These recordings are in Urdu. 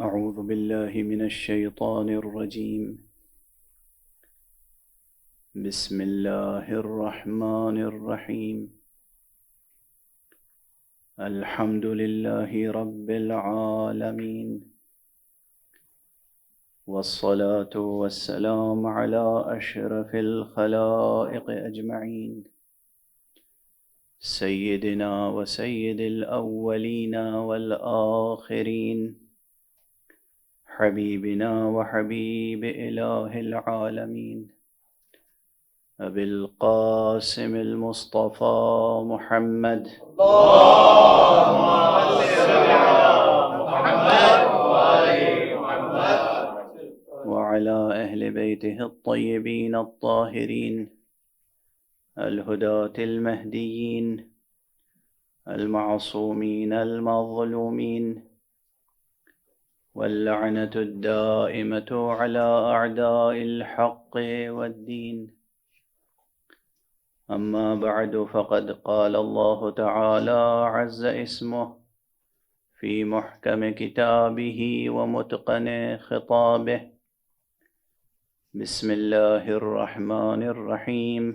أعوذ بالله من الشيطان الرجيم. بسم الله الرحمن الرحيم. الحمد لله رب العالمين، والصلاة والسلام على أشرف الخلائق أجمعين، سيدنا وسيد الأولين والآخرين، حبيبنا وحبيب إله العالمين، أبي القاسم المصطفى محمد، اللهم صل على محمد وآل محمد، وعلى أهل بيته الطيبين الطاهرين الهداة المهديين المعصومين المظلومين، واللعنة الدائمة على أعداء الحق والدين. أما بعد، فقد قال الله تعالى عز اسمه في محكم كتابه ومتقن خطابه: بسم الله الرحمن الرحيم.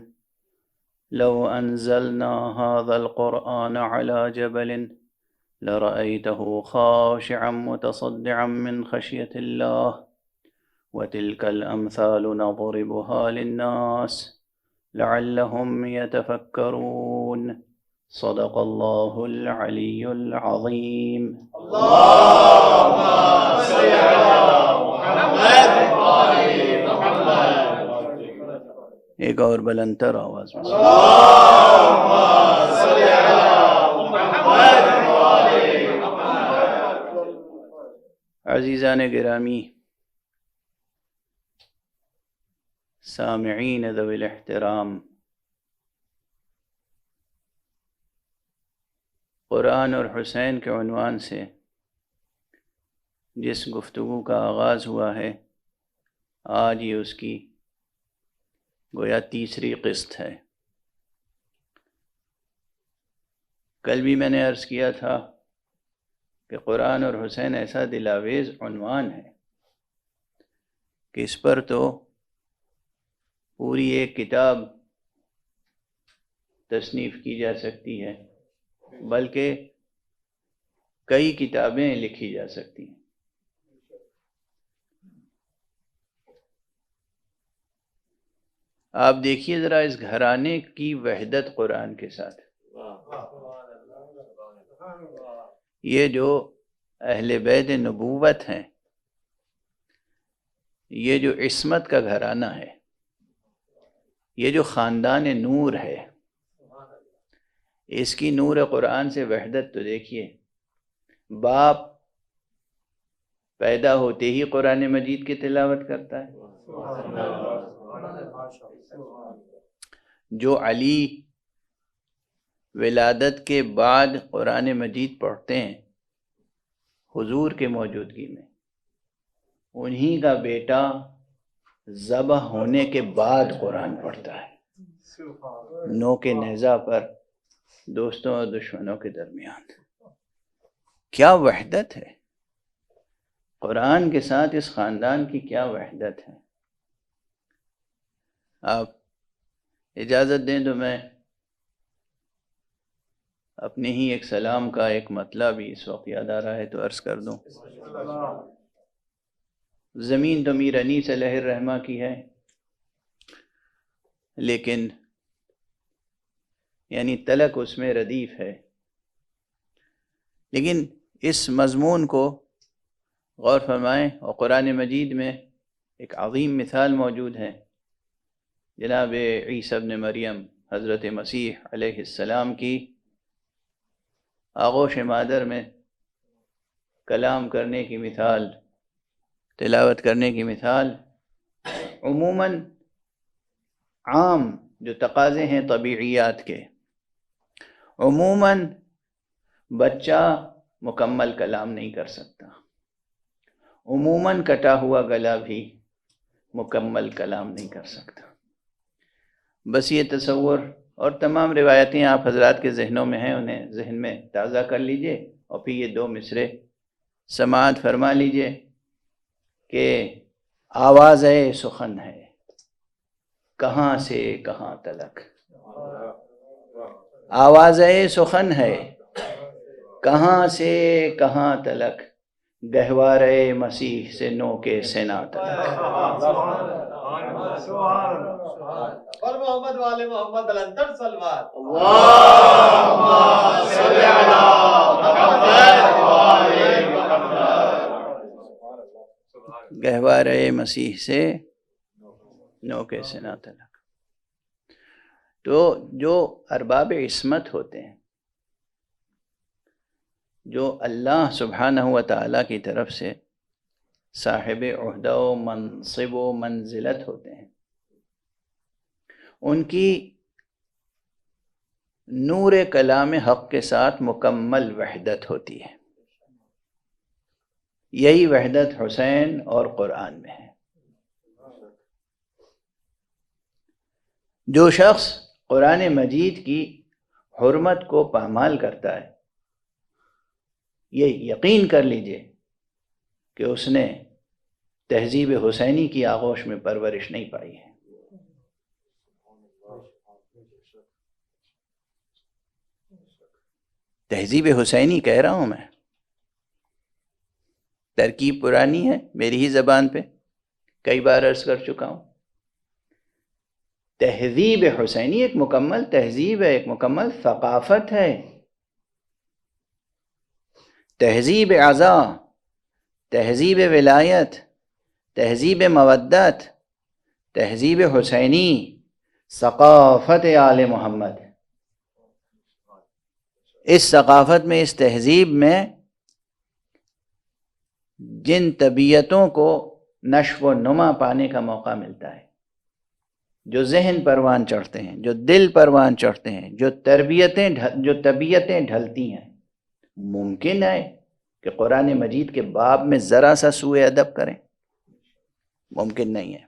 لو أنزلنا هذا القرآن على جبل لرأيته خاشعا متصدعا من خشية الله، وتلك الأمثال نضربها للناس لعلهم يتفكرون. صدق الله العلي العظيم. اللهم صل على محمد وآل محمد. ایک اور بلندتر آواز میں اللهم صل على محمد وآل محمد. عزیزان گرامی، سامعین ذوی الاحترام، قرآن اور حسین کے عنوان سے جس گفتگو کا آغاز ہوا ہے، آج یہ اس کی گویا تیسری قسط ہے۔ کل بھی میں نے عرض کیا تھا کہ قرآن اور حسین ایسا دلاویز عنوان ہے کہ اس پر تو پوری ایک کتاب تصنیف کی جا سکتی ہے، بلکہ کئی کتابیں لکھی جا سکتی ہیں۔ آپ دیکھیے ذرا اس گھرانے کی وحدت قرآن کے ساتھ۔ یہ جو اہل بیت نبوت ہیں، یہ جو عصمت کا گھرانہ ہے، یہ جو خاندان نور ہے، اس کی نور قرآن سے وحدت تو دیکھیے۔ باپ پیدا ہوتے ہی قرآن مجید کی تلاوت کرتا ہے، جو علی ولادت کے بعد قرآن مجید پڑھتے ہیں حضور کے موجودگی میں، انہی کا بیٹا ذبح ہونے کے بعد قرآن پڑھتا ہے، نو کے نیزہ پر دوستوں اور دشمنوں کے درمیان۔ کیا وحدت ہے قرآن کے ساتھ، اس خاندان کی کیا وحدت ہے۔ آپ اجازت دیں تو میں اپنے ہی ایک سلام کا ایک مطلب بھی اس وقت یاد آ رہا ہے تو عرض کر دوں۔ زمین تو میر انیس علیہ الرحمہ کی ہے، لیکن یعنی تلک اس میں ردیف ہے، لیکن اس مضمون کو غور فرمائیں اور قرآن مجید میں ایک عظیم مثال موجود ہے۔ جناب عیسیٰ ابن مریم، حضرت مسیح علیہ السلام کی آغوش مادر میں کلام کرنے کی مثال، تلاوت کرنے کی مثال، عموماً عام جو تقاضے ہیں طبیعیات کے، عموماً بچہ مکمل کلام نہیں کر سکتا، عموماً کٹا ہوا گلا بھی مکمل کلام نہیں کر سکتا۔ بس یہ تصور اور تمام روایتیں آپ حضرات کے ذہنوں میں ہیں، انہیں ذہن میں تازہ کر لیجئے اور پھر یہ دو مصرے سماعت فرما لیجئے کہ آواز سخن ہے کہاں سے کہاں تلک، آواز سخن ہے کہاں سے کہاں تلک، گہوارے مسیح سے نو کے سنا تلک۔ اور محمد والے محمد الانتر صلوات، اللہم صلی علی محمد والے محمد۔ گہوارے مسیح سے نو کے سنا تلک۔ تو جو ارباب عصمت ہوتے ہیں، جو اللہ سبحانہ و تعالیٰ کی طرف سے صاحب عہدہ و منصب و منزلت ہوتے ہیں، ان کی نور کلام حق کے ساتھ مکمل وحدت ہوتی ہے۔ یہی وحدت حسین اور قرآن میں ہے۔ جو شخص قرآن مجید کی حرمت کو پامال کرتا ہے، یہ یقین کر لیجئے کہ اس نے تہذیب حسینی کی آغوش میں پرورش نہیں پائی ہے۔ تہذیب حسینی کہہ رہا ہوں میں، ترکیب پرانی ہے، میری ہی زبان پہ کئی بار عرض کر چکا ہوں۔ تہذیب حسینی ایک مکمل تہذیب ہے، ایک مکمل ثقافت ہے۔ تہذیب عزا، تہذیب ولایت، تہذیب مودت، تہذیب حسینی، ثقافت آل محمد۔ اس ثقافت میں، اس تہذیب میں جن طبیعتوں کو نشو و نما پانے کا موقع ملتا ہے، جو ذہن پروان چڑھتے ہیں، جو دل پروان چڑھتے ہیں، جو طبیعتیں ڈھلتی ہیں، ممکن ہے کہ قرآن مجید کے باب میں ذرا سا سوء ادب کریں؟ ممکن نہیں ہے۔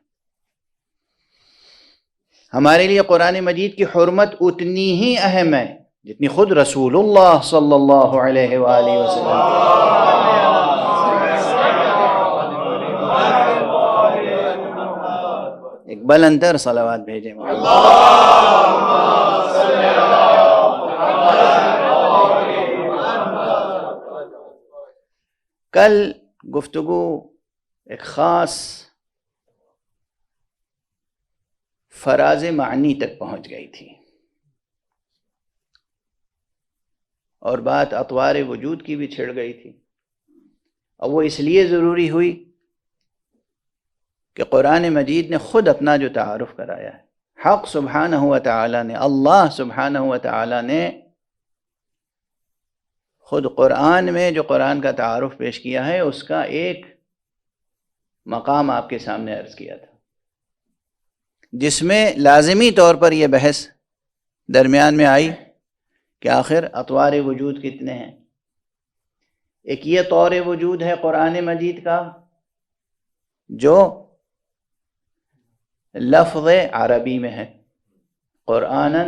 ہمارے لیے قرآن مجید کی حرمت اتنی ہی اہم ہے جتنی خود رسول اللہ صلی اللہ علیہ وآلہ وسلم۔ ایک بلندر صلوات بھیجیں۔ کل گفتگو ایک خاص فراز معنی تک پہنچ گئی تھی، اور بات اطوار وجود کی بھی چھڑ گئی تھی، اور وہ اس لیے ضروری ہوئی کہ قرآن مجید نے خود اپنا جو تعارف کرایا ہے، حق سبحانہ و تعالی نے، اللہ سبحانہ و تعالی نے خود قرآن میں جو قرآن کا تعارف پیش کیا ہے، اس کا ایک مقام آپ کے سامنے عرض کیا تھا، جس میں لازمی طور پر یہ بحث درمیان میں آئی کہ آخر اطوار وجود کتنے ہیں۔ ایک یہ طور وجود ہے قرآن مجید کا جو لفظ عربی میں ہے، قرآنًا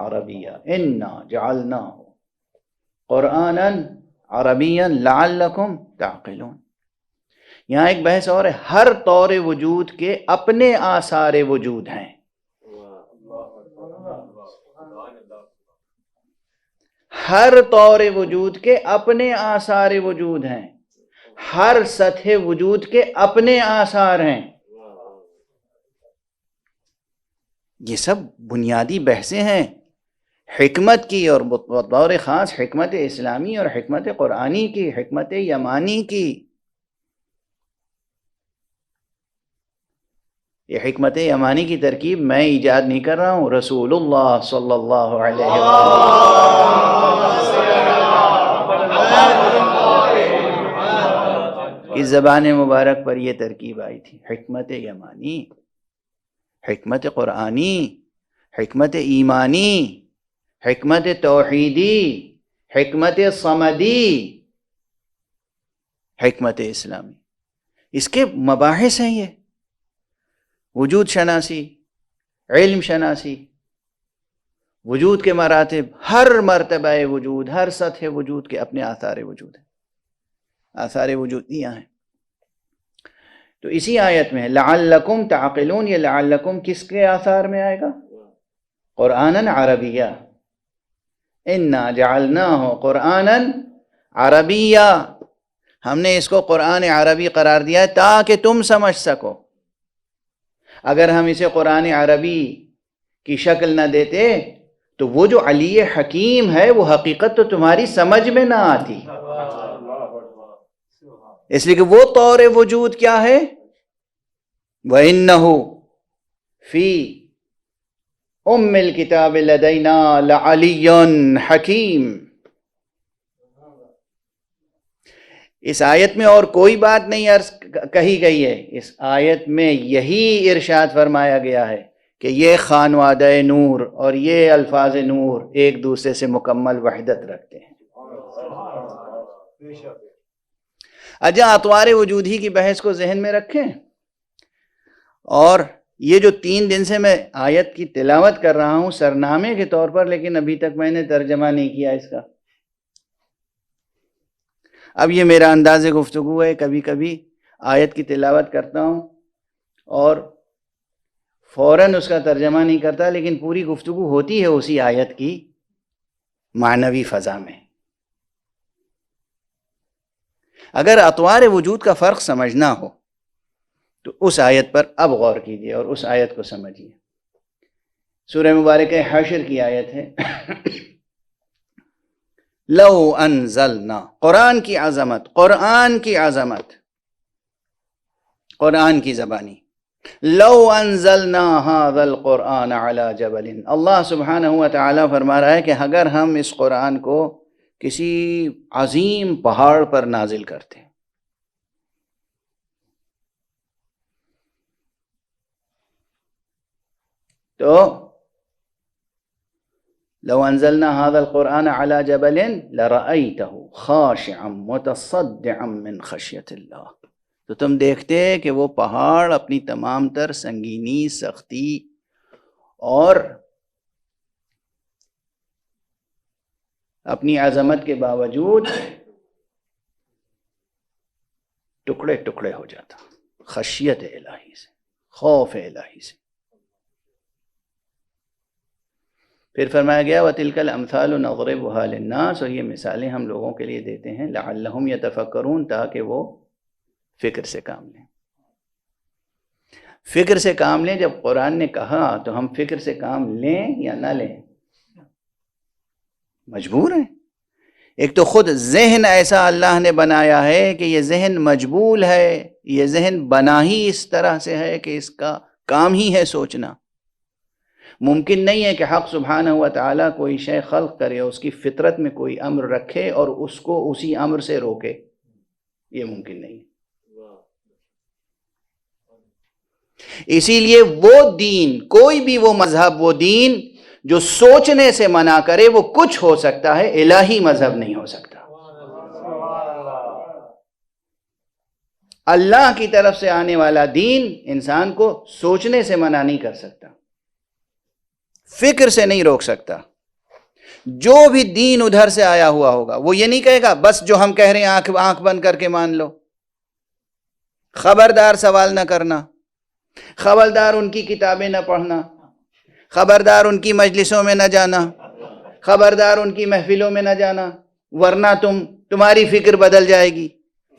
عربیہ، انا جعلناہ قرآنًا عربیًا لعلکم تعقلون۔ یہاں ایک بحث اور ہے، ہر طور وجود کے اپنے آثار وجود ہیں۔ ہر طور وجود کے اپنے آثار وجود ہیں، ہر سطح وجود کے اپنے آثار ہیں۔ یہ سب بنیادی بحثیں ہیں حکمت کی، اور بطور خاص حکمت اسلامی اور حکمت قرآنی کی، حکمت یمانی کی۔ یہ حکمت یمانی کی ترکیب میں ایجاد نہیں کر رہا ہوں، رسول اللہ صلی اللہ علیہ وسلم کی زبان مبارک پر یہ ترکیب آئی تھی۔ حکمت یمانی، حکمت قرآنی، حکمت ایمانی، حکمت توحیدی، حکمت صمدی، حکمت اسلامی، اس کے مباحث ہیں۔ یہ وجود شناسی، علم شناسی، وجود کے مراتب، ہر مرتبہ وجود، ہر سطح وجود کے اپنے آثار وجود ہیں۔ آثار وجودیہ ہیں. تو اسی آیت میں لعلکم تعقلون، یہ لعلکم کس کے آثار میں آئے گا؟ قرآناً عربیہ. انا جعلناہ قرآناً عربیہ، ہم نے اس کو قرآن عربی قرار دیا ہے تاکہ تم سمجھ سکو. اگر ہم اسے قرآن عربی کی شکل نہ دیتے تو وہ جو علی حکیم ہے وہ حقیقت تو تمہاری سمجھ میں نہ آتی. اس لیے کہ وہ طور وجود کیا ہے؟ وَإِنَّهُ فِي أُمِّ الْكِتَابِ لَدَيْنَا لَعَلِيٌّ حَكِيمٌ. اس آیت میں اور کوئی بات نہیں کہی گئی ہے، اس آیت میں یہی ارشاد فرمایا گیا ہے کہ یہ خانوادہ نور اور یہ الفاظ نور ایک دوسرے سے مکمل وحدت رکھتے ہیں. اجا اطوار وجودی کی بحث کو ذہن میں رکھیں. اور یہ جو 3 دن سے میں آیت کی تلاوت کر رہا ہوں سرنامے کے طور پر، لیکن ابھی تک میں نے ترجمہ نہیں کیا اس کا. اب یہ میرا انداز گفتگو ہے، کبھی کبھی آیت کی تلاوت کرتا ہوں اور فوراً اس کا ترجمہ نہیں کرتا، لیکن پوری گفتگو ہوتی ہے اسی آیت کی معنوی فضا میں. اگر اطوار وجود کا فرق سمجھنا ہو تو اس آیت پر اب غور کیجیے اور اس آیت کو سمجھیے. سورہ مبارکہ حشر کی آیت ہے. لو انزلنا، قرآن کی عظمت، قرآن کی عظمت، قرآن کی زبانی. لو انزلنا هذا القرآن على جبل، اللہ سبحانہ و تعالی فرما رہا ہے کہ اگر ہم اس قرآن کو کسی عظیم پہاڑ پر نازل کرتے، تو لو انزلنا هذا القرآن على جبل لرأيته خاشعا متصدعا من خشية الله، تو تم دیکھتے کہ وہ پہاڑ اپنی تمام تر سنگینی، سختی اور اپنی عظمت کے باوجود ٹکڑے ٹکڑے ہو جاتا، خشیت الہی سے، خوف الہی سے. پھر فرمایا گیا وَتِلْكَ الْأَمْثَالُ نَضْرِبُهَا لِلنَّاسِ، اور یہ مثالیں ہم لوگوں کے لیے دیتے ہیں لَعَلَّهُمْ يَتَفَكَّرُونَ، تاکہ وہ فکر سے کام لیں. فکر سے کام لیں. جب قرآن نے کہا تو ہم فکر سے کام لیں یا نہ لیں؟ مجبور ہیں. ایک تو خود ذہن ایسا اللہ نے بنایا ہے کہ یہ ذہن مجبول ہے، یہ ذہن بنا ہی اس طرح سے ہے کہ اس کا کام ہی ہے سوچنا. ممکن نہیں ہے کہ حق سبحانہ و تعالیٰ کوئی شے خلق کرے، اس کی فطرت میں کوئی امر رکھے اور اس کو اسی امر سے روکے. یہ ممکن نہیں. اسی لیے وہ دین، کوئی بھی وہ مذہب، وہ دین جو سوچنے سے منع کرے وہ کچھ ہو سکتا ہے، الہی مذہب نہیں ہو سکتا. اللہ کی طرف سے آنے والا دین انسان کو سوچنے سے منع نہیں کر سکتا، فکر سے نہیں روک سکتا. جو بھی دین ادھر سے آیا ہوا ہوگا وہ یہ نہیں کہے گا بس جو ہم کہہ رہے ہیں آنکھ بند کر کے مان لو. خبردار سوال نہ کرنا، خبردار ان کی کتابیں نہ پڑھنا، خبردار ان کی مجلسوں میں نہ جانا، خبردار ان کی محفلوں میں نہ جانا، ورنہ تمہاری فکر بدل جائے گی،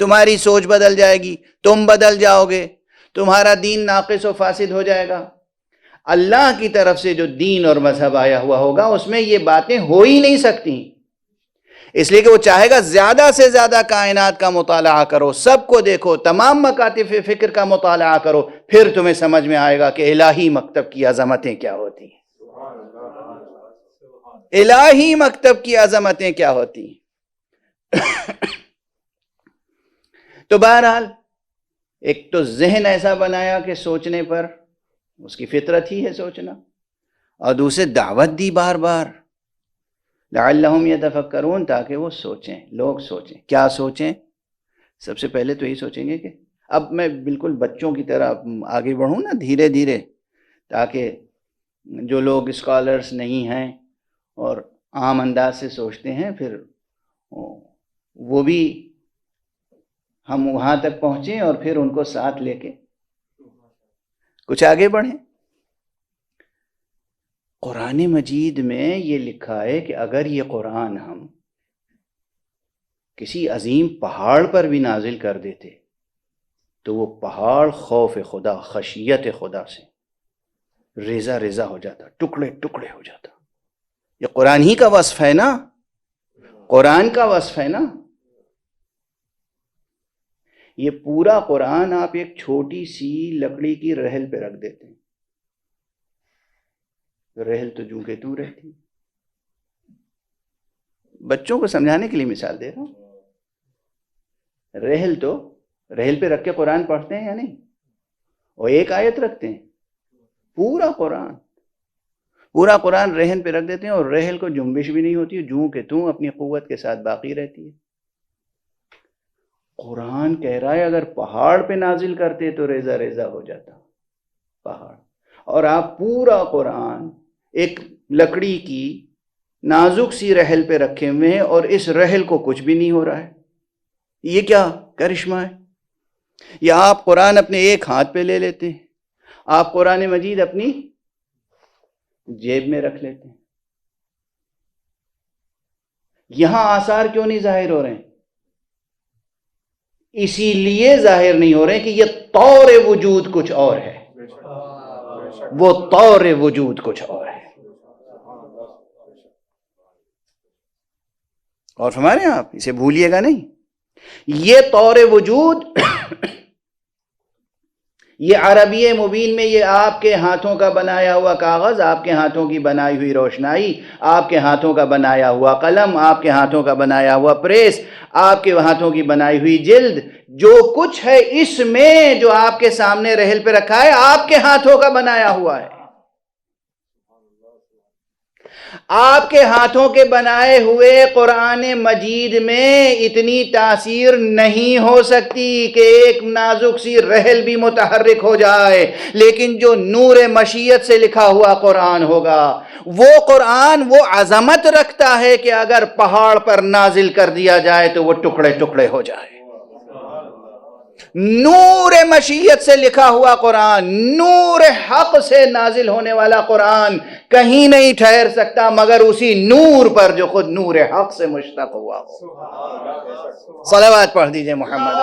تمہاری سوچ بدل جائے گی، تم بدل جاؤ گے، تمہارا دین ناقص و فاسد ہو جائے گا. اللہ کی طرف سے جو دین اور مذہب آیا ہوا ہوگا اس میں یہ باتیں ہو ہی نہیں سکتی. اس لیے کہ وہ چاہے گا زیادہ سے زیادہ کائنات کا مطالعہ کرو، سب کو دیکھو، تمام مکاتب فکر کا مطالعہ کرو، پھر تمہیں سمجھ میں آئے گا کہ الہی مکتب کی عظمتیں کیا ہوتی ہیں. الہی مکتب کی عظمتیں کیا ہوتی ہیں. تو بہرحال ایک تو ذہن ایسا بنایا کہ سوچنے پر اس کی فطرت ہی ہے سوچنا، اور دوسرے دعوت دی بار بار لعلہم یتفکرون، تاکہ وہ سوچیں، لوگ سوچیں. کیا سوچیں؟ سب سے پہلے تو یہی سوچیں گے کہ اب میں بالکل بچوں کی طرح آگے بڑھوں نا دھیرے دھیرے، تاکہ جو لوگ اسکالرس نہیں ہیں اور عام انداز سے سوچتے ہیں پھر وہ بھی ہم وہاں تک پہنچیں اور پھر ان کو ساتھ لے کے کچھ آگے بڑھیں۔ قرآن مجید میں یہ لکھا ہے کہ اگر یہ قرآن ہم کسی عظیم پہاڑ پر بھی نازل کر دیتے تو وہ پہاڑ خوف خدا، خشیت خدا سے ریزہ ریزہ ہو جاتا، ٹکڑے ٹکڑے ہو جاتا۔ یہ قرآن ہی کا وصف ہے نا، قرآن کا وصف ہے نا۔ یہ پورا قرآن آپ ایک چھوٹی سی لکڑی کی رحل پہ رکھ دیتے ہیں، رحل تو جوں کہ تو رہتی۔ بچوں کو سمجھانے کے لیے مثال دے رہا ہوں، رحل پہ رکھ کے قرآن پڑھتے ہیں یا نہیں؟ اور ایک آیت رکھتے ہیں، پورا قرآن رحل پہ رکھ دیتے ہیں، اور رحل کو جنبش بھی نہیں ہوتی، جوں کہ توں اپنی قوت کے ساتھ باقی رہتی ہے۔ قرآن کہہ رہا ہے اگر پہاڑ پہ نازل کرتے تو ریزہ ریزہ ہو جاتا پہاڑ، اور آپ پورا قرآن ایک لکڑی کی نازک سی رحل پہ رکھے ہوئے ہیں اور اس رحل کو کچھ بھی نہیں ہو رہا ہے۔ یہ کیا کرشمہ ہے؟ یا آپ قرآن اپنے ایک ہاتھ پہ لے لیتے ہیں، آپ قرآن مجید اپنی جیب میں رکھ لیتے ہیں۔ یہاں آثار کیوں نہیں ظاہر ہو رہے ہیں؟ اسی لیے ظاہر نہیں ہو رہے کہ یہ طور وجود کچھ اور ہے، وہ طور وجود کچھ اور ہے۔ اور ہمارے آپ اسے بھولیے گا نہیں، یہ طور وجود یہ عربی مبین میں یہ آپ کے ہاتھوں کا بنایا ہوا کاغذ، آپ کے ہاتھوں کی بنائی ہوئی روشنائی، آپ کے ہاتھوں کا بنایا ہوا قلم، آپ کے ہاتھوں کا بنایا ہوا پریس، آپ کے ہاتھوں کی بنائی ہوئی جلد، جو کچھ ہے اس میں جو آپ کے سامنے رحل پہ رکھا ہے آپ کے ہاتھوں کا بنایا ہوا ہے۔ آپ کے ہاتھوں کے بنائے ہوئے قرآن مجید میں اتنی تاثیر نہیں ہو سکتی کہ ایک نازک سی رحل بھی متحرک ہو جائے، لیکن جو نور مشیت سے لکھا ہوا قرآن ہوگا، وہ قرآن وہ عظمت رکھتا ہے کہ اگر پہاڑ پر نازل کر دیا جائے تو وہ ٹکڑے ٹکڑے ہو جائے۔ نور مشیت سے لکھا ہوا قرآن، نور حق سے نازل ہونے والا قرآن کہیں نہیں ٹھہر سکتا مگر اسی نور پر جو خود نور حق سے مشتق ہوا ہو۔ صلوات پڑھ دیجئے محمد۔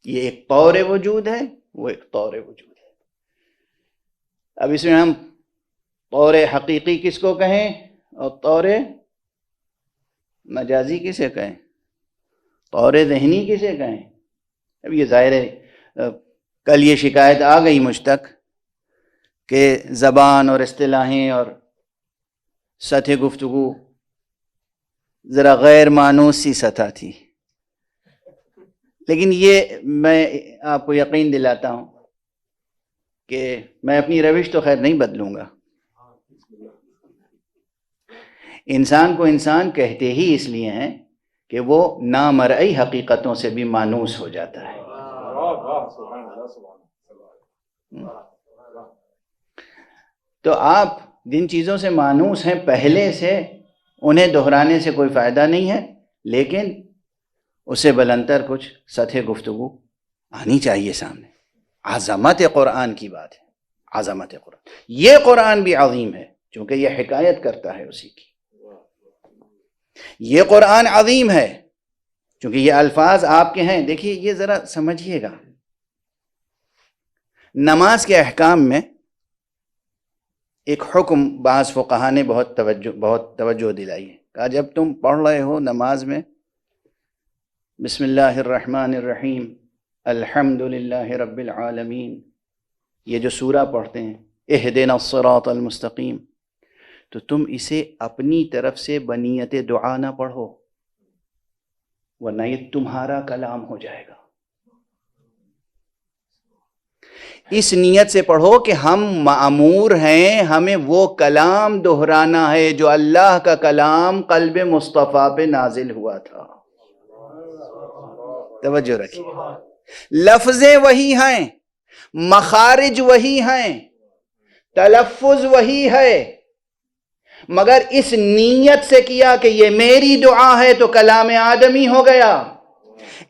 یہ ایک طور وجود ہے، وہ ایک طور وجود ہے۔ اب اس میں ہم طور حقیقی کس کو کہیں اور طور مجازی کسے کہیں، طور ذہنی کسے کہیں؟ اب یہ ظاہر ہے کل یہ شکایت آ گئی مجھ تک کہ زبان اور اصطلاحیں اور سطح گفتگو ذرا غیر مانوس سی سطح تھی، لیکن یہ میں آپ کو یقین دلاتا ہوں کہ میں اپنی روش تو خیر نہیں بدلوں گا۔ انسان کو انسان کہتے ہی اس لیے ہیں کہ وہ نامرئی حقیقتوں سے بھی مانوس ہو جاتا ہے۔ تو آپ جن چیزوں سے مانوس ہیں پہلے سے انہیں دہرانے سے کوئی فائدہ نہیں ہے، لیکن اس سے بلندر کچھ سطح گفتگو آنی چاہیے سامنے۔ عظمت قرآن کی بات ہے، عظمت قرآن، یہ قرآن بھی عظیم ہے چونکہ یہ حکایت کرتا ہے اسی کی۔ یہ قرآن عظیم ہے چونکہ یہ الفاظ آپ کے ہیں۔ دیکھیے یہ ذرا سمجھیے گا، نماز کے احکام میں ایک حکم بعض فقہا نے بہت توجہ دلائی ہے، کہا جب تم پڑھ رہے ہو نماز میں بسم اللہ الرحمن الرحیم الحمد للہ رب العالمین، یہ جو سورہ پڑھتے ہیں اہدنا الصراط المستقیم، تو تم اسے اپنی طرف سے بنیت دعا نہ پڑھو ورنہ یہ تمہارا کلام ہو جائے گا۔ اس نیت سے پڑھو کہ ہم مأمور ہیں، ہمیں وہ کلام دہرانا ہے جو اللہ کا کلام قلب مصطفیٰ پہ نازل ہوا تھا۔ توجہ رکھیے، لفظیں وہی ہیں، مخارج وہی ہیں، تلفظ وہی ہے، مگر اس نیت سے کیا کہ یہ میری دعا ہے تو کلام آدمی ہو گیا.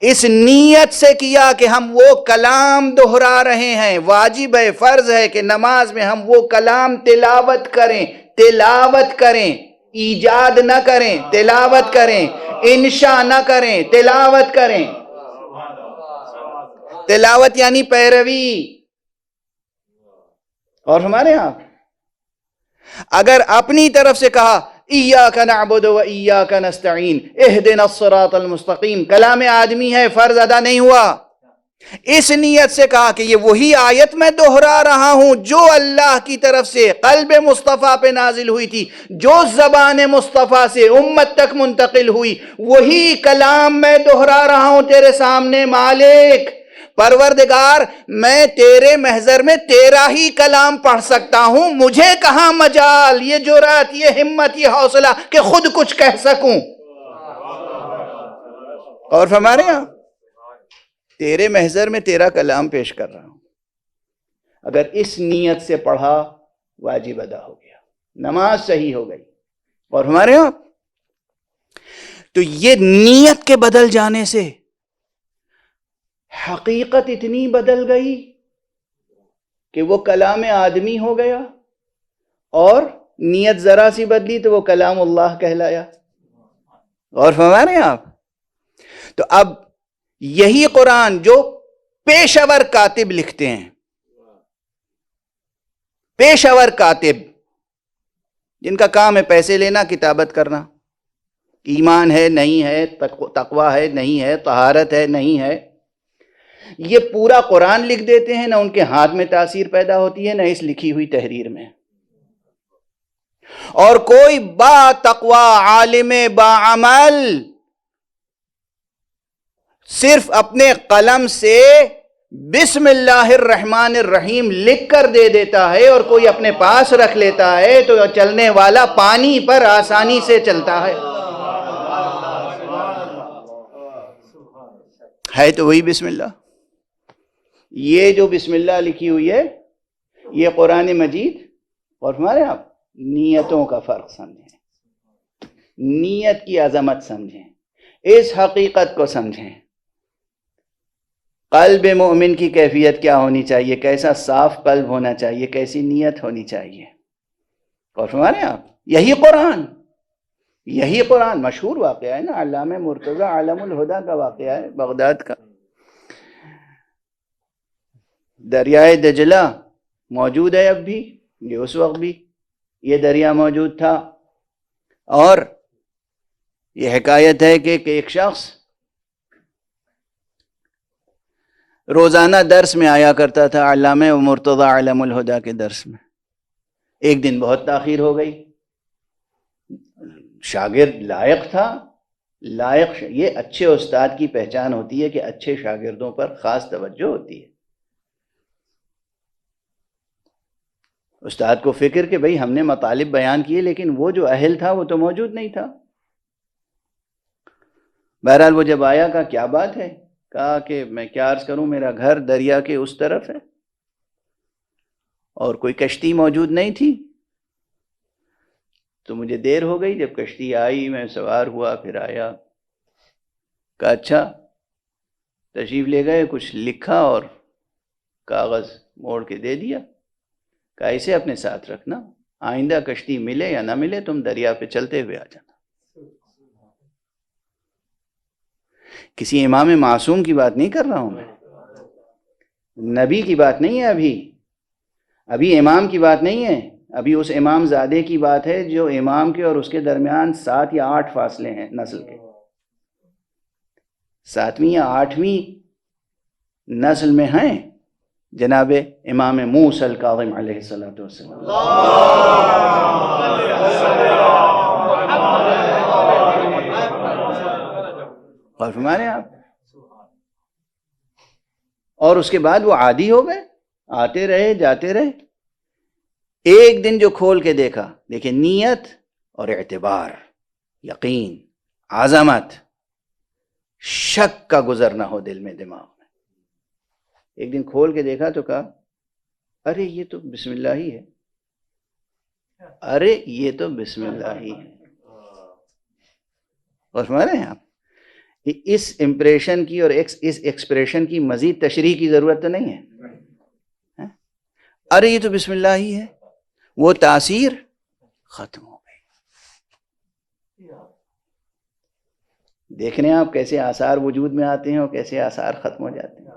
اس نیت سے کیا کہ ہم وہ کلام دہرا رہے ہیں. واجب ہے، فرض ہے کہ نماز میں ہم وہ کلام تلاوت کریں، ایجاد نہ کریں، تلاوت کریں، انشاء نہ کریں، تلاوت کریں. تلاوت یعنی پیروی. اور ہمارے ہاں اگر اپنی طرف سے کہا ایاک نعبد و ایاک نستعین اہدنا الصراط المستقیم، کلام آدمی ہے، فرض ادا نہیں ہوا. اس نیت سے کہا کہ یہ وہی آیت میں دہرا رہا ہوں جو اللہ کی طرف سے قلب مصطفیٰ پہ نازل ہوئی تھی، جو زبان مصطفیٰ سے امت تک منتقل ہوئی، وہی کلام میں دہرا رہا ہوں تیرے سامنے. مالک، پروردگار، میں تیرے محضر میں تیرا ہی کلام پڑھ سکتا ہوں، مجھے کہاں مجال، یہ جرات، یہ ہمت، یہ حوصلہ کہ خود کچھ کہہ سکوں. اور فرما رہے ہیں تیرے محضر میں تیرا کلام پیش کر رہا ہوں. اگر اس نیت سے پڑھا واجب ادا ہو گیا، نماز صحیح ہو گئی. اور ہمارے ہاں تو یہ نیت کے بدل جانے سے حقیقت اتنی بدل گئی کہ وہ کلام آدمی ہو گیا، اور نیت ذرا سی بدلی تو وہ کلام اللہ کہلایا. اور فرما رہے ہیں آپ تو اب یہی قرآن جو پیشور کاتب لکھتے ہیں، پیشور کاتب جن کا کام ہے پیسے لینا، کتابت کرنا، ایمان ہے نہیں ہے، تقوی ہے نہیں ہے، طہارت ہے نہیں ہے، یہ پورا قرآن لکھ دیتے ہیں. نہ ان کے ہاتھ میں تاثیر پیدا ہوتی ہے، نہ اس لکھی ہوئی تحریر میں. اور کوئی با تقوی عالم با عمل صرف اپنے قلم سے بسم اللہ الرحمن الرحیم لکھ کر دے دیتا ہے اور کوئی اپنے پاس رکھ لیتا ہے تو چلنے والا پانی پر آسانی سے چلتا ہے. ہے تو وہی بسم اللہ. یہ جو بسم اللہ لکھی ہوئی ہے یہ قرآن مجید. اور ہمارے آپ نیتوں کا فرق سمجھیں، نیت کی عظمت سمجھیں، اس حقیقت کو سمجھیں. قلب مومن کی کیفیت کیا ہونی چاہیے، کیسا صاف قلب ہونا چاہیے، کیسی نیت ہونی چاہیے. اور ہمارے آپ یہی قرآن مشہور واقعہ ہے نا، علامہ مرتضی عالم الہدیٰ کا واقعہ ہے، بغداد کا. دریائے دجلہ موجود ہے اب بھی، یہ اس وقت بھی یہ دریا موجود تھا. اور یہ حکایت ہے کہ ایک شخص روزانہ درس میں آیا کرتا تھا، علامہ مرتضی عالم الہدیٰ کے درس میں. ایک دن بہت تاخیر ہو گئی. شاگرد لائق تھا، یہ اچھے استاد کی پہچان ہوتی ہے کہ اچھے شاگردوں پر خاص توجہ ہوتی ہے. استاد کو فکر کہ بھئی ہم نے مطالب بیان کیے لیکن وہ جو اہل تھا وہ تو موجود نہیں تھا. بہرحال وہ جب آیا کہا کیا بات ہے، کہا کہ میں کیا عرض کروں، میرا گھر دریا کے اس طرف ہے اور کوئی کشتی موجود نہیں تھی، تو مجھے دیر ہو گئی. جب کشتی آئی میں سوار ہوا، پھر آیا. کہا اچھا. تشریف لے گئے، کچھ لکھا اور کاغذ موڑ کے دے دیا. کہا اسے اپنے ساتھ رکھنا، آئندہ کشتی ملے یا نہ ملے تم دریا پہ چلتے ہوئے آ جانا. کسی امام معصوم کی بات نہیں کر رہا ہوں میں، نبی کی بات نہیں ہے، ابھی امام کی بات نہیں ہے، ابھی اس امام زادے کی بات ہے جو امام کے اور اس کے درمیان 7 یا 8 فاصلے ہیں نسل کے. 7ویں یا 8ویں نسل میں ہیں جناب امام موسیٰ الکاظم علیہ السلام. اور فرمانے آپ، اور اس کے بعد وہ عادی ہو گئے، آتے رہے جاتے رہے. ایک دن جو کھول کے دیکھا، دیکھیں نیت اور اعتبار، یقین، عظمت، شک کا گزر نہ ہو دل میں دماغ میں. ایک دن کھول کے دیکھا تو کہا ارے یہ تو بسم اللہ ہی ہے. ارے یہ تو بسم اللہ ہی ہے. اور سمجھ رہے ہیں آپ اس امپریشن کی اور اس ایکسپریشن کی مزید تشریح کی ضرورت تو نہیں ہے. ارے یہ تو بسم اللہ ہی ہے، وہ تاثیر ختم ہو گئی. دیکھ رہے ہیں آپ کیسے آثار وجود میں آتے ہیں اور کیسے آثار ختم ہو جاتے ہیں.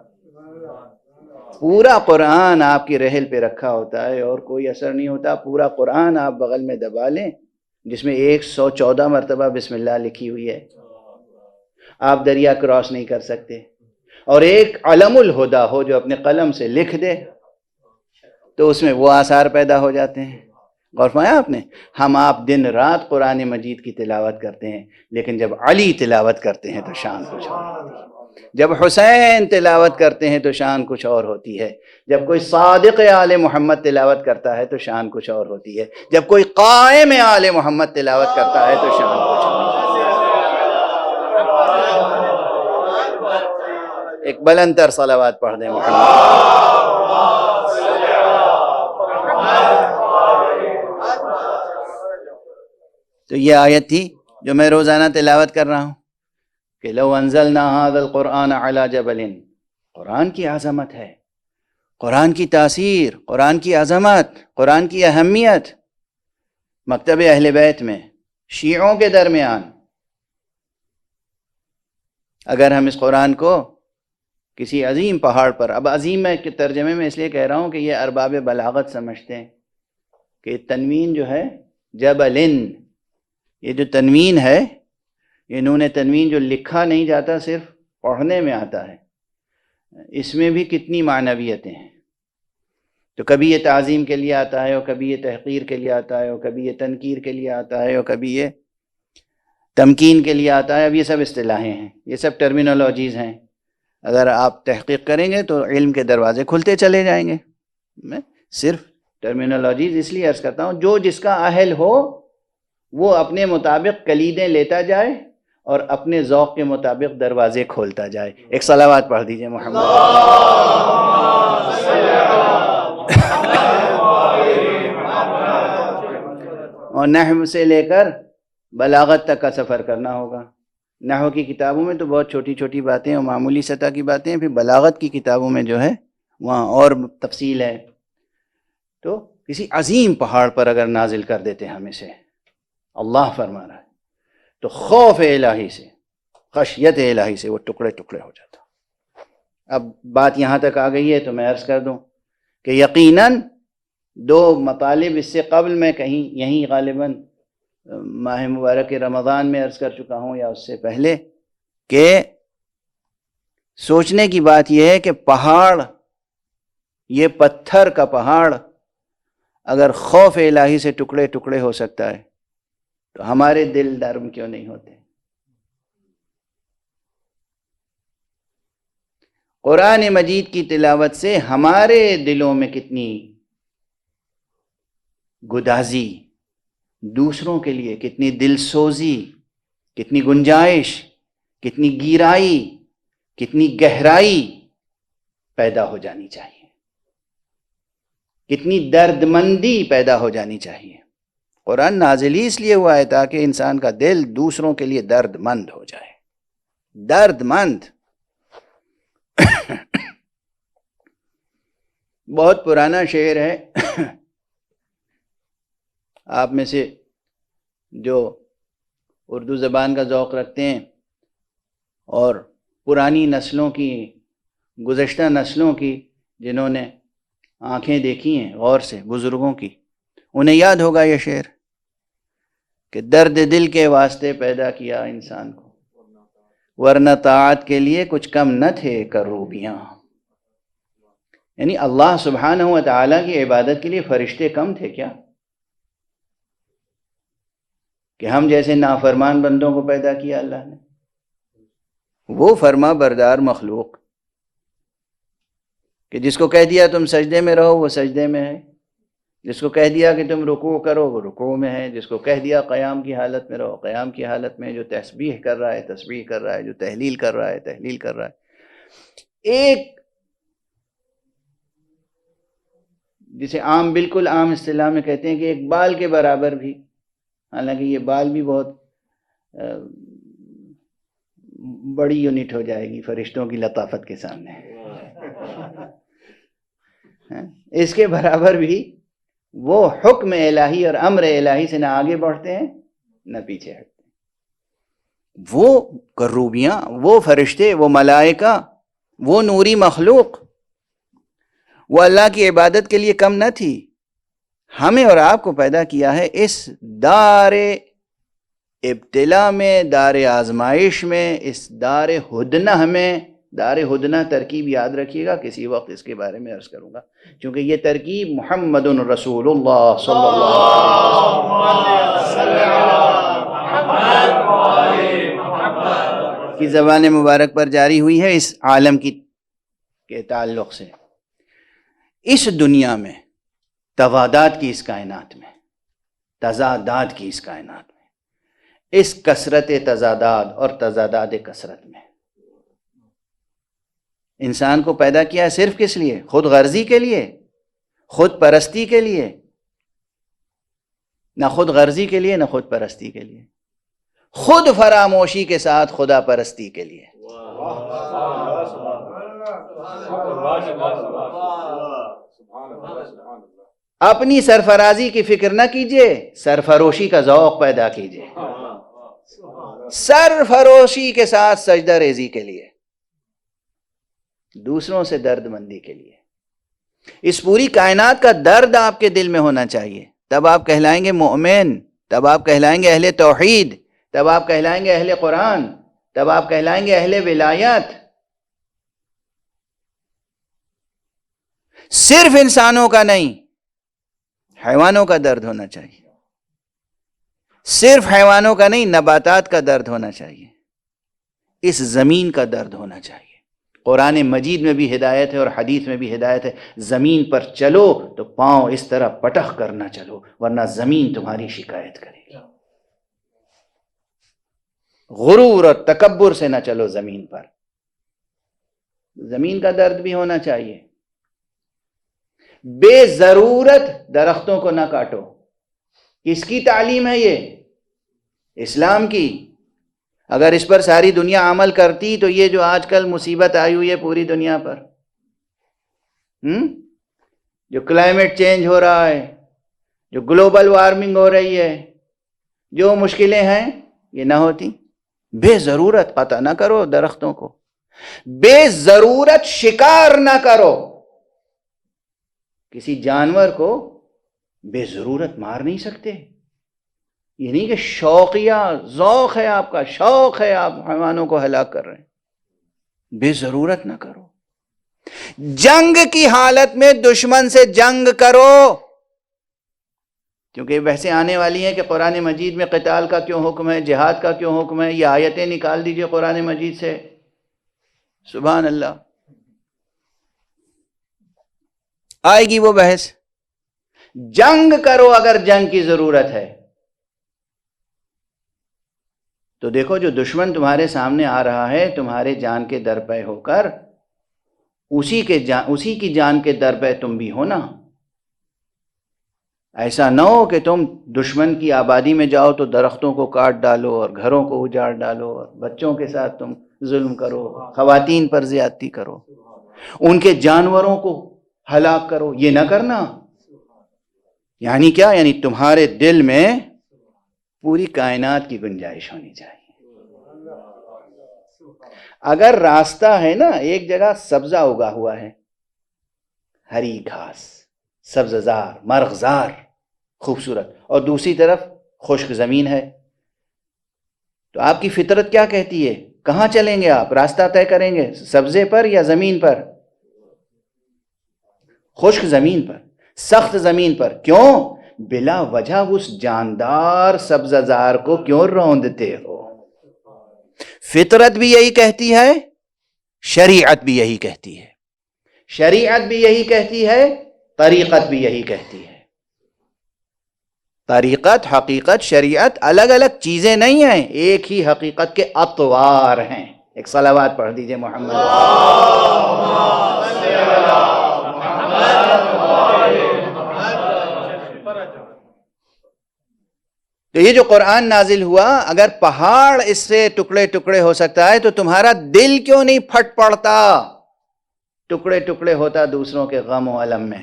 پورا قرآن آپ کی رحل پہ رکھا ہوتا ہے اور کوئی اثر نہیں ہوتا. پورا قرآن آپ بغل میں دبا لیں جس میں 114 مرتبہ بسم اللہ لکھی ہوئی ہے، آپ دریا کراس نہیں کر سکتے. اور ایک علم الہدا ہو جو اپنے قلم سے لکھ دے تو اس میں وہ آثار پیدا ہو جاتے ہیں. غور فرمایا آپ نے؟ ہم آپ دن رات قرآن مجید کی تلاوت کرتے ہیں، لیکن جب علی تلاوت کرتے ہیں تو شان کچھ اور ہوتی ہے. جب حسین تلاوت کرتے ہیں تو شان کچھ اور ہوتی ہے. جب کوئی صادق آل محمد تلاوت کرتا ہے تو شان کچھ اور ہوتی ہے. جب کوئی قائم آل محمد تلاوت کرتا ہے تو شان کچھ اور ہوتی ہے. ایک بلند تر صلوات پڑھ دیں محمد. تو یہ آیت تھی جو میں روزانہ تلاوت کر رہا ہوں کہ لو انزلنا هذا القرآن على جبل. قرآن کی عظمت ہے، قرآن کی تاثیر، قرآن کی عظمت، قرآن کی اہمیت مکتب اہل بیت میں شیعوں کے درمیان. اگر ہم اس قرآن کو کسی عظیم پہاڑ پر، اب عظیم میں کے ترجمے میں اس لیے کہہ رہا ہوں کہ یہ ارباب بلاغت سمجھتے ہیں کہ تنوین جو ہے جبلن، یہ جو تنوین ہے یہ نون تنوین جو لکھا نہیں جاتا صرف پڑھنے میں آتا ہے، اس میں بھی کتنی معنویتیں ہیں. تو کبھی یہ تعظیم کے لیے آتا ہے اور کبھی یہ تحقیر کے لیے آتا ہے اور کبھی یہ تنکیر کے لیے آتا ہے اور کبھی یہ تمکین کے لیے آتا ہے. اب یہ سب اصطلاحیں ہیں، یہ سب ٹرمینالوجیز ہیں. اگر آپ تحقیق کریں گے تو علم کے دروازے کھلتے چلے جائیں گے. میں صرف ٹرمینالوجیز اس لیے عرض کرتا ہوں جو جس کا اہل ہو وہ اپنے مطابق کلیدیں لیتا جائے اور اپنے ذوق کے مطابق دروازے کھولتا جائے. ایک صلوات پڑھ دیجئے محمد. اور نحو سے لے کر بلاغت تک کا سفر کرنا ہوگا. نحو کی کتابوں میں تو بہت چھوٹی چھوٹی باتیں اور معمولی سطح کی باتیں ہیں، پھر بلاغت کی کتابوں میں جو ہے وہاں اور تفصیل ہے. تو کسی عظیم پہاڑ پر اگر نازل کر دیتے ہم اسے، اللہ فرما رہا ہے، تو خوف الہی سے، خشیت الہی سے وہ ٹکڑے ٹکڑے ہو جاتا. اب بات یہاں تک آ گئی ہے تو میں عرض کر دوں کہ یقیناً 2 مطالب اس سے قبل میں کہیں یہیں غالباً ماہ مبارک رمضان میں عرض کر چکا ہوں یا اس سے پہلے، کہ سوچنے کی بات یہ ہے کہ پہاڑ، یہ پتھر کا پہاڑ اگر خوف الہی سے ٹکڑے ٹکڑے ہو سکتا ہے تو ہمارے دل نرم کیوں نہیں ہوتے؟ قرآن مجید کی تلاوت سے ہمارے دلوں میں کتنی گدازی، دوسروں کے لیے کتنی دل سوزی، کتنی گنجائش، کتنی گہرائی، کتنی گہرائی پیدا ہو جانی چاہیے، کتنی درد مندی پیدا ہو جانی چاہیے. قرآن نازل ہی اس لیے ہوا ہے تاکہ انسان کا دل دوسروں کے لیے درد مند ہو جائے. درد مند. بہت پرانا شعر ہے، آپ میں سے جو اردو زبان کا ذوق رکھتے ہیں اور پرانی نسلوں کی، گزشتہ نسلوں کی جنہوں نے آنکھیں دیکھی ہیں غور سے، بزرگوں کی، انہیں یاد ہوگا یہ شعر کہ درد دل کے واسطے پیدا کیا انسان کو، ورنہ طاعت کے لیے کچھ کم نہ تھے کروبیاں. یعنی اللہ سبحانہ و تعالیٰ کی عبادت کے لیے فرشتے کم تھے کیا کہ ہم جیسے نافرمان بندوں کو پیدا کیا اللہ نے؟ وہ فرما بردار مخلوق کہ جس کو کہہ دیا تم سجدے میں رہو وہ سجدے میں ہے، جس کو کہہ دیا کہ تم رکوع کرو وہ رکوع میں ہے، جس کو کہہ دیا قیام کی حالت میں رہو قیام کی حالت میں، جو تسبیح کر رہا ہے تسبیح کر رہا ہے، جو تحلیل کر رہا ہے تحلیل کر رہا ہے. ایک جسے عام بالکل عام اصطلاح میں کہتے ہیں کہ ایک بال کے برابر بھی، حالانکہ یہ بال بھی بہت بڑی یونٹ ہو جائے گی فرشتوں کی لطافت کے سامنے، اس کے برابر بھی وہ حکم الہی اور امر الہی سے نہ آگے بڑھتے ہیں نہ پیچھے ہٹتے ہیں۔ وہ کروبیاں، وہ فرشتے، وہ ملائکہ، وہ نوری مخلوق، وہ اللہ کی عبادت کے لیے کم نہ تھی۔ ہمیں اور آپ کو پیدا کیا ہے اس دار ابتلا میں، دار آزمائش میں، اس دار ہدنہ میں۔ دار ہدنہ ترکیب یاد رکھیے گا، کسی وقت اس کے بارے میں عرض کروں گا، کیونکہ یہ ترکیب محمد رسول اللہ صلی اللہ علیہ وسلم کی زبان مبارک پر جاری ہوئی ہے اس عالم کے تعلق سے۔ اس دنیا میں، تضادات کی اس کائنات میں، تضادات کی اس کائنات میں، اس کثرت تضادات اور تضادات کثرت میں انسان کو پیدا کیا ہے صرف کس لیے؟ خود غرضی کے لیے، خود پرستی کے لیے؟ نہ خود غرضی کے لیے، نہ خود پرستی کے لیے، خود فراموشی کے ساتھ خدا پرستی کے لیے۔ اپنی سرفرازی کی فکر نہ کیجیے، سرفروشی کا ذوق پیدا کیجیے، سرفروشی کے ساتھ سجدہ ریزی کے لیے، دوسروں سے درد مندی کے لیے۔ اس پوری کائنات کا درد آپ کے دل میں ہونا چاہیے، تب آپ کہلائیں گے مومن، تب آپ کہلائیں گے اہل توحید، تب آپ کہلائیں گے اہل قرآن، تب آپ کہلائیں گے اہل ولایت۔ صرف انسانوں کا نہیں، حیوانوں کا درد ہونا چاہیے، صرف حیوانوں کا نہیں، نباتات کا درد ہونا چاہیے، اس زمین کا درد ہونا چاہیے۔ قرآن مجید میں بھی ہدایت ہے اور حدیث میں بھی ہدایت ہے، زمین پر چلو تو پاؤں اس طرح پٹخ کر نہ چلو، ورنہ زمین تمہاری شکایت کرے گی۔ غرور اور تکبر سے نہ چلو زمین پر، زمین کا درد بھی ہونا چاہیے۔ بے ضرورت درختوں کو نہ کاٹو۔ کس کی تعلیم ہے یہ؟ اسلام کی۔ اگر اس پر ساری دنیا عمل کرتی تو یہ جو آج کل مصیبت آئی ہوئی ہے پوری دنیا پر، جو کلائمیٹ چینج ہو رہا ہے، جو گلوبل وارمنگ ہو رہی ہے، جو مشکلیں ہیں، یہ نہ ہوتی۔ بے ضرورت قطع نہ کرو درختوں کو، بے ضرورت شکار نہ کرو۔ کسی جانور کو بے ضرورت مار نہیں سکتے۔ یہ نہیں کہ شوقیہ ذوق ہے آپ کا، شوق ہے، آپ حیوانوں کو ہلاک کر رہے ہیں۔ بے ضرورت نہ کرو۔ جنگ کی حالت میں دشمن سے جنگ کرو، کیونکہ بحثیں آنے والی ہیں کہ قرآن مجید میں قتال کا کیوں حکم ہے، جہاد کا کیوں حکم ہے۔ یہ آیتیں نکال دیجئے قرآن مجید سے، سبحان اللہ، آئے گی وہ بحث۔ جنگ کرو اگر جنگ کی ضرورت ہے تو دیکھو جو دشمن تمہارے سامنے آ رہا ہے تمہارے جان کے در پہ ہو کر، اسی کی جان کے در پہ تم بھی ہونا۔ ایسا نہ ہو کہ تم دشمن کی آبادی میں جاؤ تو درختوں کو کاٹ ڈالو اور گھروں کو اجاڑ ڈالو اور بچوں کے ساتھ تم ظلم کرو، خواتین پر زیادتی کرو، ان کے جانوروں کو ہلاک کرو۔ یہ نہ کرنا۔ یعنی کیا؟ یعنی تمہارے دل میں پوری کائنات کی گنجائش ہونی چاہیے۔ اگر راستہ ہے نا، ایک جگہ سبزہ اگا ہوا ہے، ہری گھاس، سبززار، مرغزار، خوبصورت، اور دوسری طرف خشک زمین ہے، تو آپ کی فطرت کیا کہتی ہے؟ کہاں چلیں گے آپ؟ راستہ طے کریں گے سبزے پر یا زمین پر؟ خشک زمین پر، سخت زمین پر۔ کیوں؟ بلا وجہ اس جاندار سبززار کو کیوں روندتے ہو؟ فطرت بھی یہی کہتی ہے، شریعت بھی یہی کہتی ہے، شریعت بھی یہی کہتی ہے، طریقت بھی یہی کہتی ہے۔ طریقت، حقیقت، شریعت الگ الگ چیزیں نہیں ہیں، ایک ہی حقیقت کے اطوار ہیں۔ ایک صلوات پڑھ دیجئے محمد۔ تو یہ جو قرآن نازل ہوا، اگر پہاڑ اس سے ٹکڑے ٹکڑے ہو سکتا ہے تو تمہارا دل کیوں نہیں پھٹ پڑتا، ٹکڑے ٹکڑے ہوتا دوسروں کے غم و الم میں؟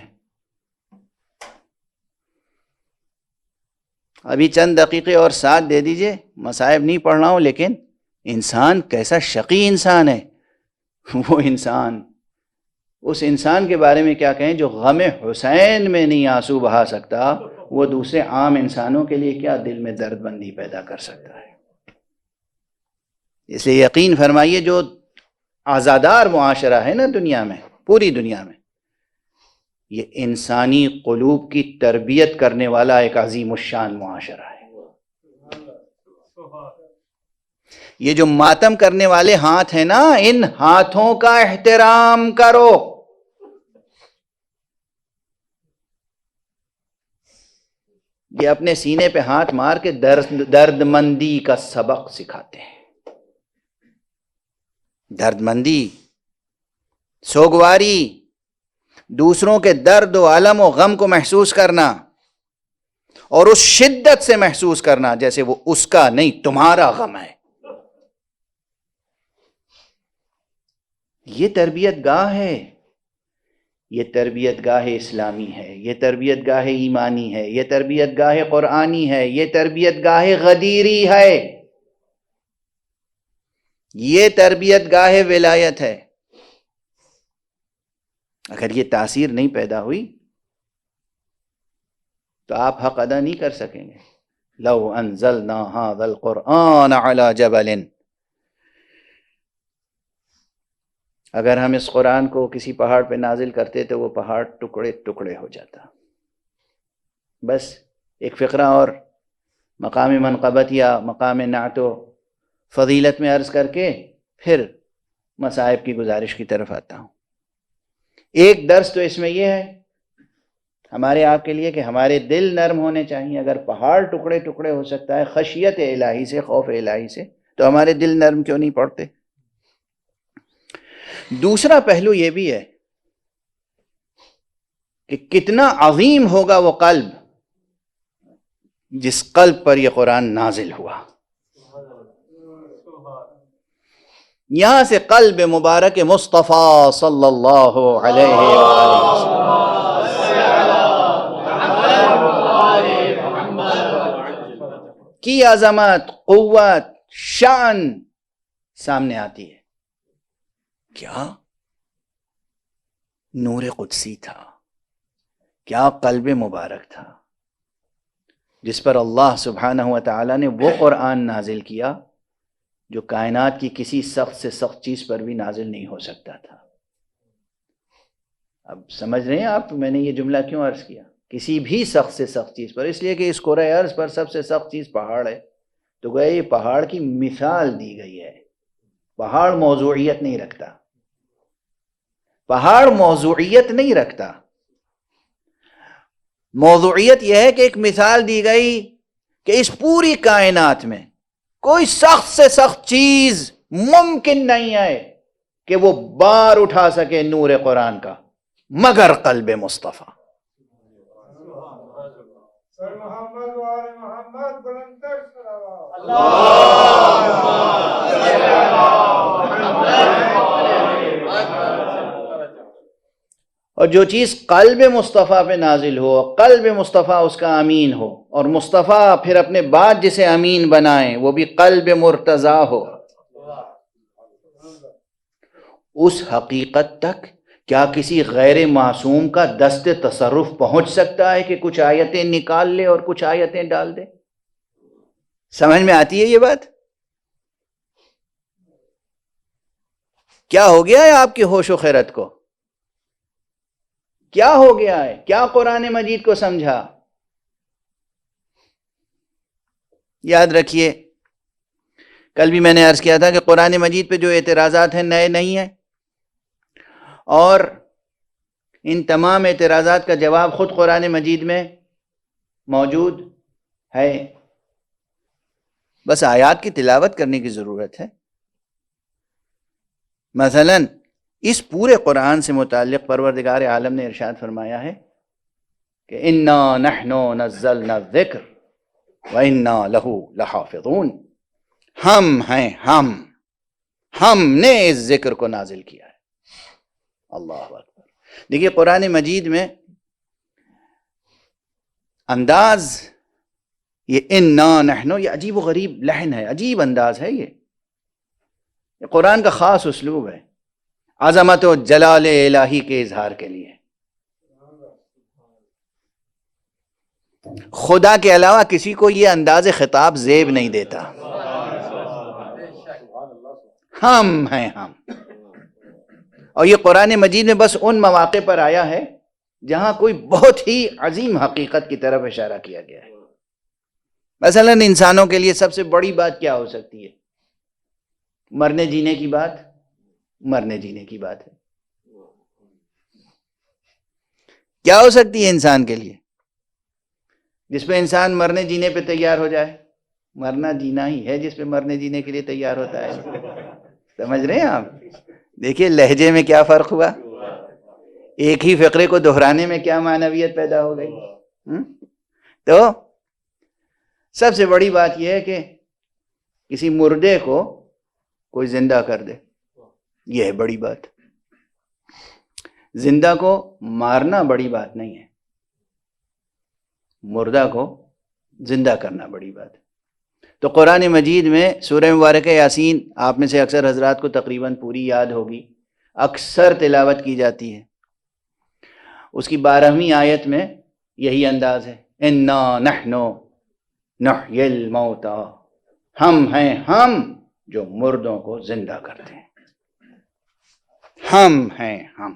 ابھی چند دقیقے اور ساتھ دے دیجئے، مصائب نہیں پڑھ رہا ہوں، لیکن انسان کیسا شقی انسان ہے وہ انسان، اس انسان کے بارے میں کیا کہیں جو غم حسین میں نہیں آنسو بہا سکتا، وہ دوسرے عام انسانوں کے لیے کیا دل میں درد بندی پیدا کر سکتا ہے؟ اس لیے یقین فرمائیے، جو آزادار معاشرہ ہے نا دنیا میں، پوری دنیا میں، یہ انسانی قلوب کی تربیت کرنے والا ایک عظیم الشان معاشرہ ہے۔ یہ جو ماتم کرنے والے ہاتھ ہیں نا، ان ہاتھوں کا احترام کرو۔ یہ اپنے سینے پہ ہاتھ مار کے درد مندی کا سبق سکھاتے ہیں، درد مندی، سوگواری، دوسروں کے درد و الم و غم کو محسوس کرنا، اور اس شدت سے محسوس کرنا جیسے وہ اس کا نہیں تمہارا غم ہے۔ یہ تربیت گاہ ہے، یہ تربیت گاہ اسلامی ہے، یہ تربیت گاہ ایمانی ہے، یہ تربیت گاہ قرآنی ہے، یہ تربیت گاہ غدیری ہے، یہ تربیت گاہ ولایت ہے۔ اگر یہ تاثیر نہیں پیدا ہوئی تو آپ حق ادا نہیں کر سکیں گے۔ لو انزلنا هذا القرآن على جبل، اگر ہم اس قرآن کو کسی پہاڑ پہ نازل کرتے تو وہ پہاڑ ٹکڑے ٹکڑے ہو جاتا۔ بس ایک فقرہ اور مقام منقبت یا مقام نعت و فضیلت میں عرض کر کے پھر مصائب کی گزارش کی طرف آتا ہوں۔ ایک درس تو اس میں یہ ہے ہمارے آپ کے لیے کہ ہمارے دل نرم ہونے چاہیے۔ اگر پہاڑ ٹکڑے ٹکڑے ہو سکتا ہے خشیت الہی سے، خوف الہی سے، تو ہمارے دل نرم کیوں نہیں پڑتے؟ دوسرا پہلو یہ بھی ہے کہ کتنا عظیم ہوگا وہ قلب جس قلب پر یہ قرآن نازل ہوا۔ یہاں سے قلب مبارک مصطفیٰ صلی اللہ علیہ وآلہ وسلم کی عظمت، قوت، شان سامنے آتی ہے۔ کیا نور قدسی تھا، کیا قلب مبارک تھا جس پر اللہ سبحانہ و تعالی نے وہ قرآن نازل کیا جو کائنات کی کسی سخت سے سخت چیز پر بھی نازل نہیں ہو سکتا تھا۔ اب سمجھ رہے ہیں آپ میں نے یہ جملہ کیوں عرض کیا؟ کسی بھی سخت سے سخت چیز پر، اس لیے کہ اس کرۂ ارض پر سب سے سخت چیز پہاڑ ہے، تو گویا یہ پہاڑ کی مثال دی گئی ہے۔ پہاڑ موضوعیت نہیں رکھتا، پہاڑ موضوعیت نہیں رکھتا، موضوعیت یہ ہے کہ ایک مثال دی گئی کہ اس پوری کائنات میں کوئی سخت سے سخت چیز ممکن نہیں ہے کہ وہ بار اٹھا سکے نور قرآن کا مگر قلب مصطفیٰ۔ محمد وآل محمد بلندر صلوات۔ اور جو چیز قلب مصطفیٰ پہ نازل ہو، قلب مصطفیٰ اس کا امین ہو، اور مصطفیٰ پھر اپنے بعد جسے امین بنائیں وہ بھی قلب مرتضی ہو، اس حقیقت تک کیا کسی غیر معصوم کا دست تصرف پہنچ سکتا ہے کہ کچھ آیتیں نکال لے اور کچھ آیتیں ڈال دے؟ سمجھ میں آتی ہے یہ بات؟ کیا ہو گیا ہے آپ کی ہوش و خیرت کو؟ کیا ہو گیا ہے؟ کیا قرآن مجید کو سمجھا؟ یاد رکھیے، کل بھی میں نے عرض کیا تھا کہ قرآن مجید پہ جو اعتراضات ہیں نئے نہیں ہیں، اور ان تمام اعتراضات کا جواب خود قرآن مجید میں موجود ہے، بس آیات کی تلاوت کرنے کی ضرورت ہے۔ مثلا اس پورے قرآن سے متعلق پروردگار عالم نے ارشاد فرمایا ہے کہ انا نحن نزلنا الذکر وَإِنَّا لَهُ لَحَافِظُونَ، ہم ہیں، ہم نے اس ذکر کو نازل کیا ہے۔ اللہ اکبر۔ دیکھیے قرآن مجید میں انداز یہ اِنَّا نَحْنُ، یہ عجیب و غریب لحن ہے، عجیب انداز ہے، یہ قرآن کا خاص اسلوب ہے عظمت و جلال الہی کے اظہار کے لیے۔ خدا کے علاوہ کسی کو یہ انداز خطاب زیب نہیں دیتا۔ ہم ہیں، ہم، اور یہ قرآن مجید میں بس ان مواقع پر آیا ہے جہاں کوئی بہت ہی عظیم حقیقت کی طرف اشارہ کیا گیا ہے۔ مثلا انسانوں کے لیے سب سے بڑی بات کیا ہو سکتی ہے؟ مرنے جینے کی بات، مرنے جینے کی بات ہے۔ کیا ہو سکتی ہے انسان کے لیے جس پہ انسان مرنے جینے پہ تیار ہو جائے؟ مرنا جینا ہی ہے جس پہ مرنے جینے کے لیے تیار ہوتا ہے۔ سمجھ رہے ہیں آپ؟ دیکھیے لہجے میں کیا فرق ہوا، ایک ہی فقرے کو دہرانے میں کیا معنویت پیدا ہو گئی۔ تو سب سے بڑی بات یہ ہے کہ کسی مردے کو کوئی زندہ کر دے، یہ ہے بڑی بات۔ زندہ کو مارنا بڑی بات نہیں ہے، مردہ کو زندہ کرنا بڑی بات ہے۔ تو قرآن مجید میں سورہ مبارکہ یاسین آپ میں سے اکثر حضرات کو تقریباً پوری یاد ہوگی، اکثر تلاوت کی جاتی ہے۔ اس کی 12ویں آیت میں یہی انداز ہے، اِنَّا نَحْنُ نُحْيِي الْمَوْتَى، ہم ہیں، ہم جو مردوں کو زندہ کرتے ہیں۔ ہم ہیں، ہم،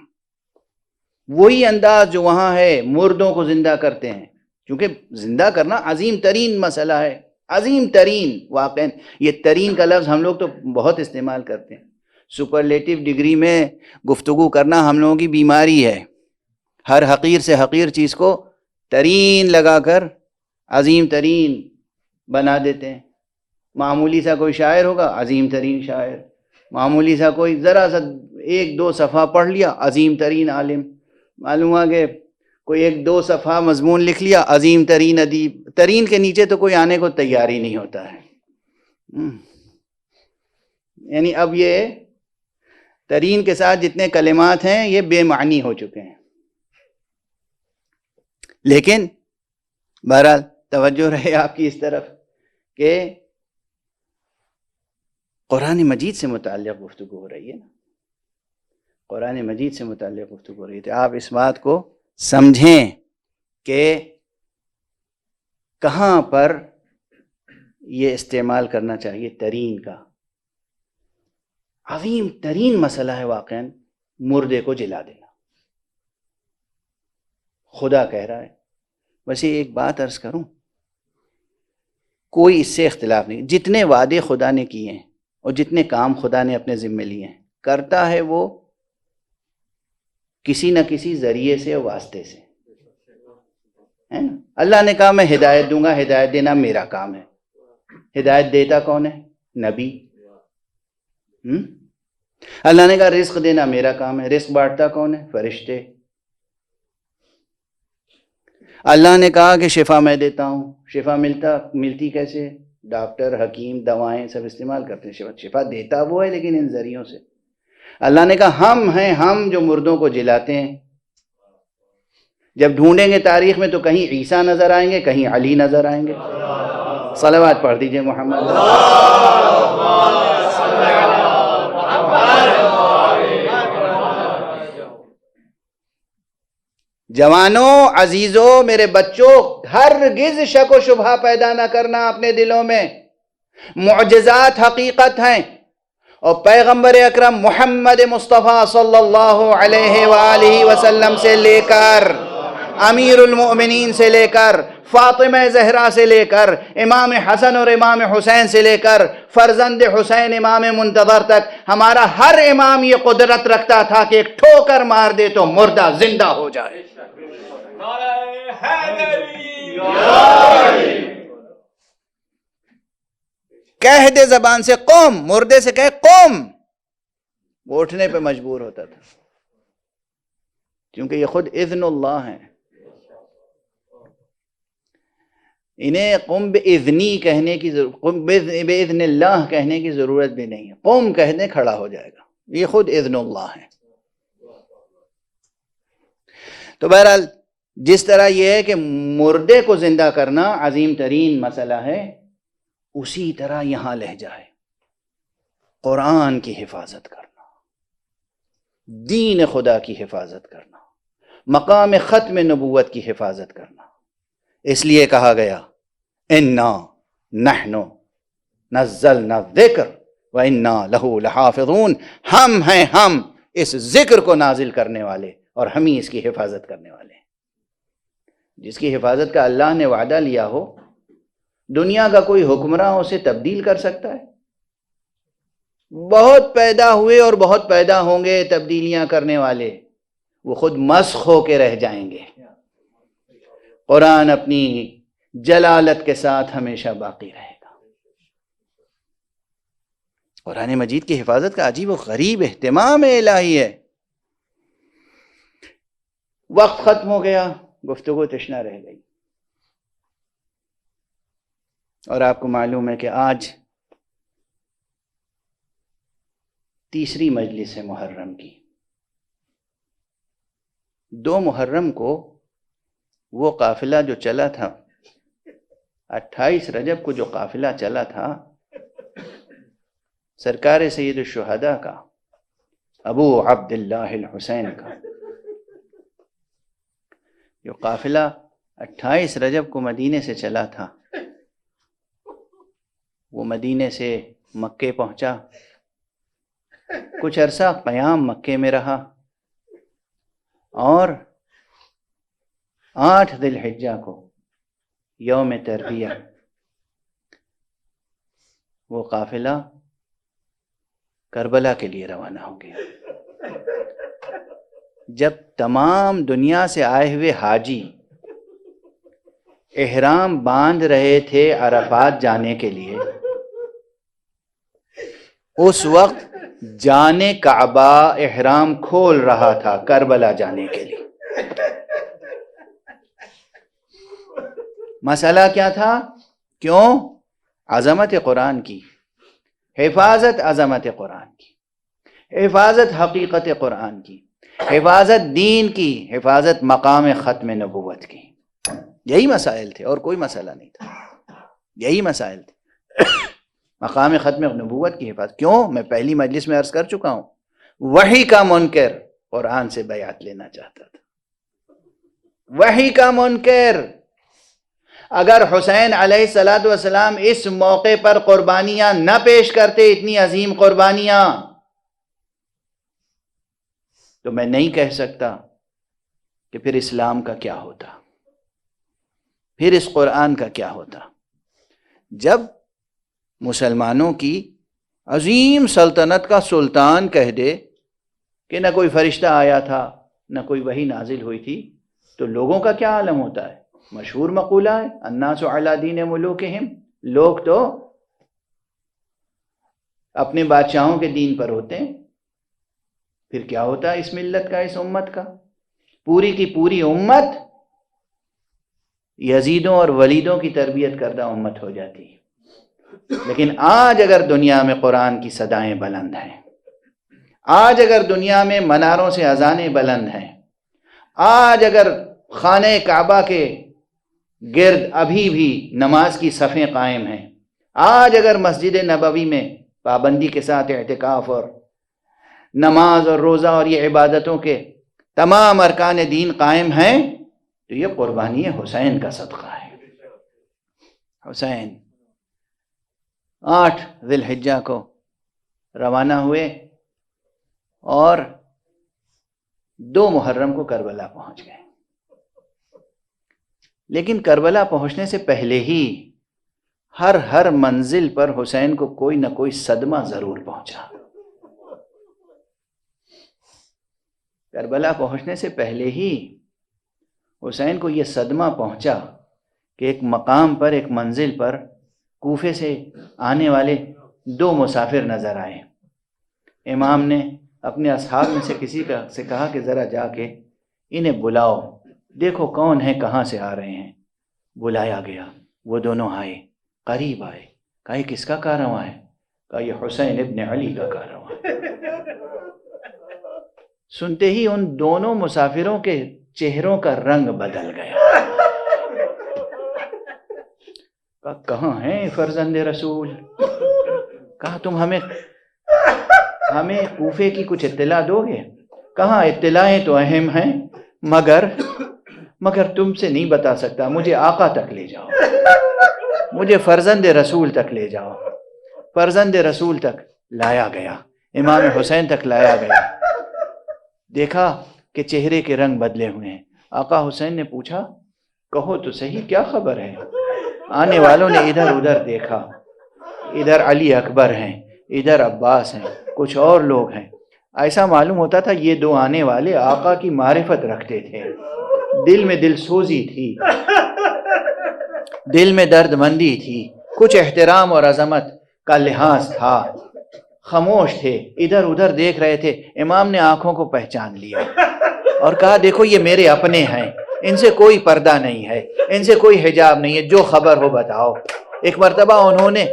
وہی انداز جو وہاں ہے، مردوں کو زندہ کرتے ہیں، کیونکہ زندہ کرنا عظیم ترین مسئلہ ہے، عظیم ترین۔ واقعاً یہ ترین کا لفظ ہم لوگ تو بہت استعمال کرتے ہیں، سپرلیٹو ڈگری میں گفتگو کرنا ہم لوگوں کی بیماری ہے۔ ہر حقیر سے حقیر چیز کو ترین لگا کر عظیم ترین بنا دیتے ہیں۔ معمولی سا کوئی شاعر ہوگا، عظیم ترین شاعر، معمولی سا کوئی ذرا سا 1-2 صفحہ پڑھ لیا، عظیم ترین عالم، معلوم ہوا کہ کوئی 1-2 صفحہ مضمون لکھ لیا، عظیم ترین ادیب۔ ترین کے نیچے تو کوئی آنے کو تیار ہی نہیں ہوتا ہے۔ یعنی اب یہ ترین کے ساتھ جتنے کلمات ہیں یہ بے معنی ہو چکے ہیں۔ لیکن بہرحال توجہ رہے آپ کی اس طرف کہ قرآن مجید سے متعلق گفتگو ہو رہی ہے نا، قرآن مجید سے متعلق گفتگو ہو رہی ہے۔ آپ اس بات کو سمجھیں کہ کہاں پر یہ استعمال کرنا چاہیے ترین کا۔ عظیم ترین مسئلہ ہے واقعاً مردے کو جلا دینا، خدا کہہ رہا ہے۔ ویسے ایک بات عرض کروں، کوئی اس سے اختلاف نہیں، جتنے وعدے خدا نے کیے ہیں اور جتنے کام خدا نے اپنے ذمے لیے ہیں، کرتا ہے وہ کسی نہ کسی ذریعے سے اور واسطے سے، ہے نا؟ اللہ نے کہا میں ہدایت دوں گا، ہدایت دینا میرا کام ہے۔ ہدایت دیتا کون ہے؟ نبی۔ اللہ نے کہا رزق دینا میرا کام ہے، رزق بانٹتا کون ہے؟ فرشتے۔ اللہ نے کہا کہ شفا میں دیتا ہوں، شفا ملتی کیسے؟ ڈاکٹر، حکیم، دوائیں سب استعمال کرتے ہیں، شفا دیتا وہ ہے لیکن ان ذریعوں سے۔ اللہ نے کہا ہم ہیں، ہم جو مردوں کو جلاتے ہیں۔ جب ڈھونڈیں گے تاریخ میں تو کہیں عیسیٰ نظر آئیں گے، کہیں علی نظر آئیں گے۔ صلوات پڑھ دیجئے محمد۔ جوانوں، عزیزوں، میرے بچوں، ہرگز شک و شبہ پیدا نہ کرنا اپنے دلوں میں۔ معجزات حقیقت ہیں، اور پیغمبر اکرم محمد مصطفیٰ صلی اللہ علیہ وآلہ وسلم سے لے کر امیر المؤمنین سے لے کر فاطمہ زہرا سے لے کر امام حسن اور امام حسین سے لے کر فرزند حسین امام منتظر تک، ہمارا ہر امام یہ قدرت رکھتا تھا کہ ایک ٹھوکر مار دے تو مردہ زندہ ہو جائے۔ کہہ دے زبان سے قوم، مردے سے کہے قوم، وہ اٹھنے پہ مجبور ہوتا تھا، کیونکہ یہ خود اذن اللہ ہے۔ انہیں قم بإذنی کہنے کی قم بإذن اللہ کہنے کی ضرورت بھی نہیں ہے، قم کہنے کھڑا ہو جائے گا، یہ خود اذن اللہ ہے۔ تو بہرحال جس طرح یہ ہے کہ مردے کو زندہ کرنا عظیم ترین مسئلہ ہے، اسی طرح یہاں لہجہ ہے قرآن کی حفاظت کرنا، دین خدا کی حفاظت کرنا، مقام ختم نبوت کی حفاظت کرنا۔ اس لیے کہا گیا انا نحن نزلنا الذکر وانا لہ لحافظون، ہم ہیں ہم اس ذکر کو نازل کرنے والے اور ہم ہی اس کی حفاظت کرنے والے ہیں۔ جس کی حفاظت کا اللہ نے وعدہ لیا ہو، دنیا کا کوئی حکمراں اسے تبدیل کر سکتا ہے؟ بہت پیدا ہوئے اور بہت پیدا ہوں گے تبدیلیاں کرنے والے، وہ خود مسخ ہو کے رہ جائیں گے۔ قرآن اپنی جلالت کے ساتھ ہمیشہ باقی رہے گا۔ قرآن مجید کی حفاظت کا عجیب و غریب اہتمام الہی ہے۔ وقت ختم ہو گیا، گفتگو تشنا رہ گئی، اور آپ کو معلوم ہے کہ آج تیسری مجلس ہے محرم کی۔ 2 محرم کو وہ قافلہ جو چلا تھا، 28 رجب کو جو قافلہ چلا تھا سرکار سید الشہداء کا، ابو عبداللہ الحسین کا، جو قافلہ 28 رجب کو مدینے سے چلا تھا، وہ مدینے سے مکے پہنچا، کچھ عرصہ قیام مکے میں رہا، اور 8 ذی الحجہ کو یوم تربیہ وہ قافلہ کربلا کے لیے روانہ ہو گیا۔ جب تمام دنیا سے آئے ہوئے حاجی احرام باندھ رہے تھے عرفات جانے کے لیے، اس وقت جانے کعبہ احرام کھول رہا تھا کربلا جانے کے لیے۔ مسئلہ کیا تھا؟ کیوں؟ عظمت قرآن کی حفاظت، عظمت قرآن کی حفاظت، حقیقت قرآن کی حفاظت، دین کی حفاظت، مقام ختم نبوت کی۔ یہی مسائل تھے اور کوئی مسئلہ نہیں تھا، یہی مسائل تھے۔ مقام ختم نبوت کی حفاظت کیوں؟ میں پہلی مجلس میں عرض کر چکا ہوں، وحی کا منکر قرآن سے بیعت لینا چاہتا تھا، وحی کا منکر۔ اگر حسین علیہ السلام اس موقع پر قربانیاں نہ پیش کرتے، اتنی عظیم قربانیاں، تو میں نہیں کہہ سکتا کہ پھر اسلام کا کیا ہوتا، پھر اس قرآن کا کیا ہوتا۔ جب مسلمانوں کی عظیم سلطنت کا سلطان کہہ دے کہ نہ کوئی فرشتہ آیا تھا نہ کوئی وحی نازل ہوئی تھی، تو لوگوں کا کیا عالم ہوتا ہے؟ مشہور مقولہ ہے، الناس علی دین ملوکہم، لوگ تو اپنے بادشاہوں کے دین پر ہوتے ہیں۔ پھر کیا ہوتا ہے اس ملت کا، اس امت کا؟ پوری کی پوری امت یزیدوں اور ولیدوں کی تربیت کردہ امت ہو جاتی ہے۔ لیکن آج اگر دنیا میں قرآن کی صدائیں بلند ہیں، آج اگر دنیا میں مناروں سے اذانیں بلند ہیں، آج اگر خانہ کعبہ کے گرد ابھی بھی نماز کی صفیں قائم ہیں، آج اگر مسجد نبوی میں پابندی کے ساتھ اعتکاف اور نماز اور روزہ اور یہ عبادتوں کے تمام ارکان دین قائم ہیں، تو یہ قربانی حسین کا صدقہ ہے۔ حسین 8 ذی الحجہ کو روانہ ہوئے اور 2 محرم کو کربلا پہنچ گئے۔ لیکن کربلا پہنچنے سے پہلے ہی ہر منزل پر حسین کو کوئی نہ کوئی صدمہ ضرور پہنچا۔ کربلا پہنچنے سے پہلے ہی حسین کو یہ صدمہ پہنچا کہ ایک مقام پر، ایک منزل پر کوفے سے آنے والے 2 مسافر نظر آئے۔ امام نے اپنے اصحاب میں سے کسی سے کہا کہ ذرا جا کے انہیں بلاؤ، دیکھو کون ہے، کہاں سے آ رہے ہیں۔ بلایا گیا، وہ دونوں آئے، قریب آئے، کہا یہ کس کا کارواں ہے؟ کہا یہ حسین ابن علی کا کارواں ہے۔ سنتے ہی ان دونوں مسافروں کے چہروں کا رنگ بدل گیا۔ کہا کہاں ہیں فرزند رسول؟ کہا تم ہمیں کوفے کی کچھ اطلاع دو گے؟ کہاں اطلاعیں تو اہم ہیں، مگر تم سے نہیں بتا سکتا، مجھے آقا تک لے جاؤ، مجھے فرزند رسول تک لے جاؤ۔ فرزند رسول تک لایا گیا، امام حسین تک لایا گیا، دیکھا کہ چہرے کے رنگ بدلے ہوئے ہیں۔ آقا حسین نے پوچھا کہو تو صحیح کیا خبر ہے؟ آنے والوں نے ادھر ادھر دیکھا، ادھر علی اکبر ہیں، ادھر عباس ہیں، کچھ اور لوگ ہیں۔ ایسا معلوم ہوتا تھا یہ دو آنے والے آقا کی معرفت رکھتے تھے، دل میں دل سوزی تھی، دل میں درد مندی تھی، کچھ احترام اور عظمت کا لحاظ تھا، خاموش تھے، ادھر ادھر دیکھ رہے تھے۔ امام نے آنکھوں کو پہچان لیا اور کہا دیکھو یہ میرے اپنے ہیں، ان سے کوئی پردہ نہیں ہے، ان سے کوئی حجاب نہیں ہے، جو خبر ہو بتاؤ۔ ایک مرتبہ انہوں نے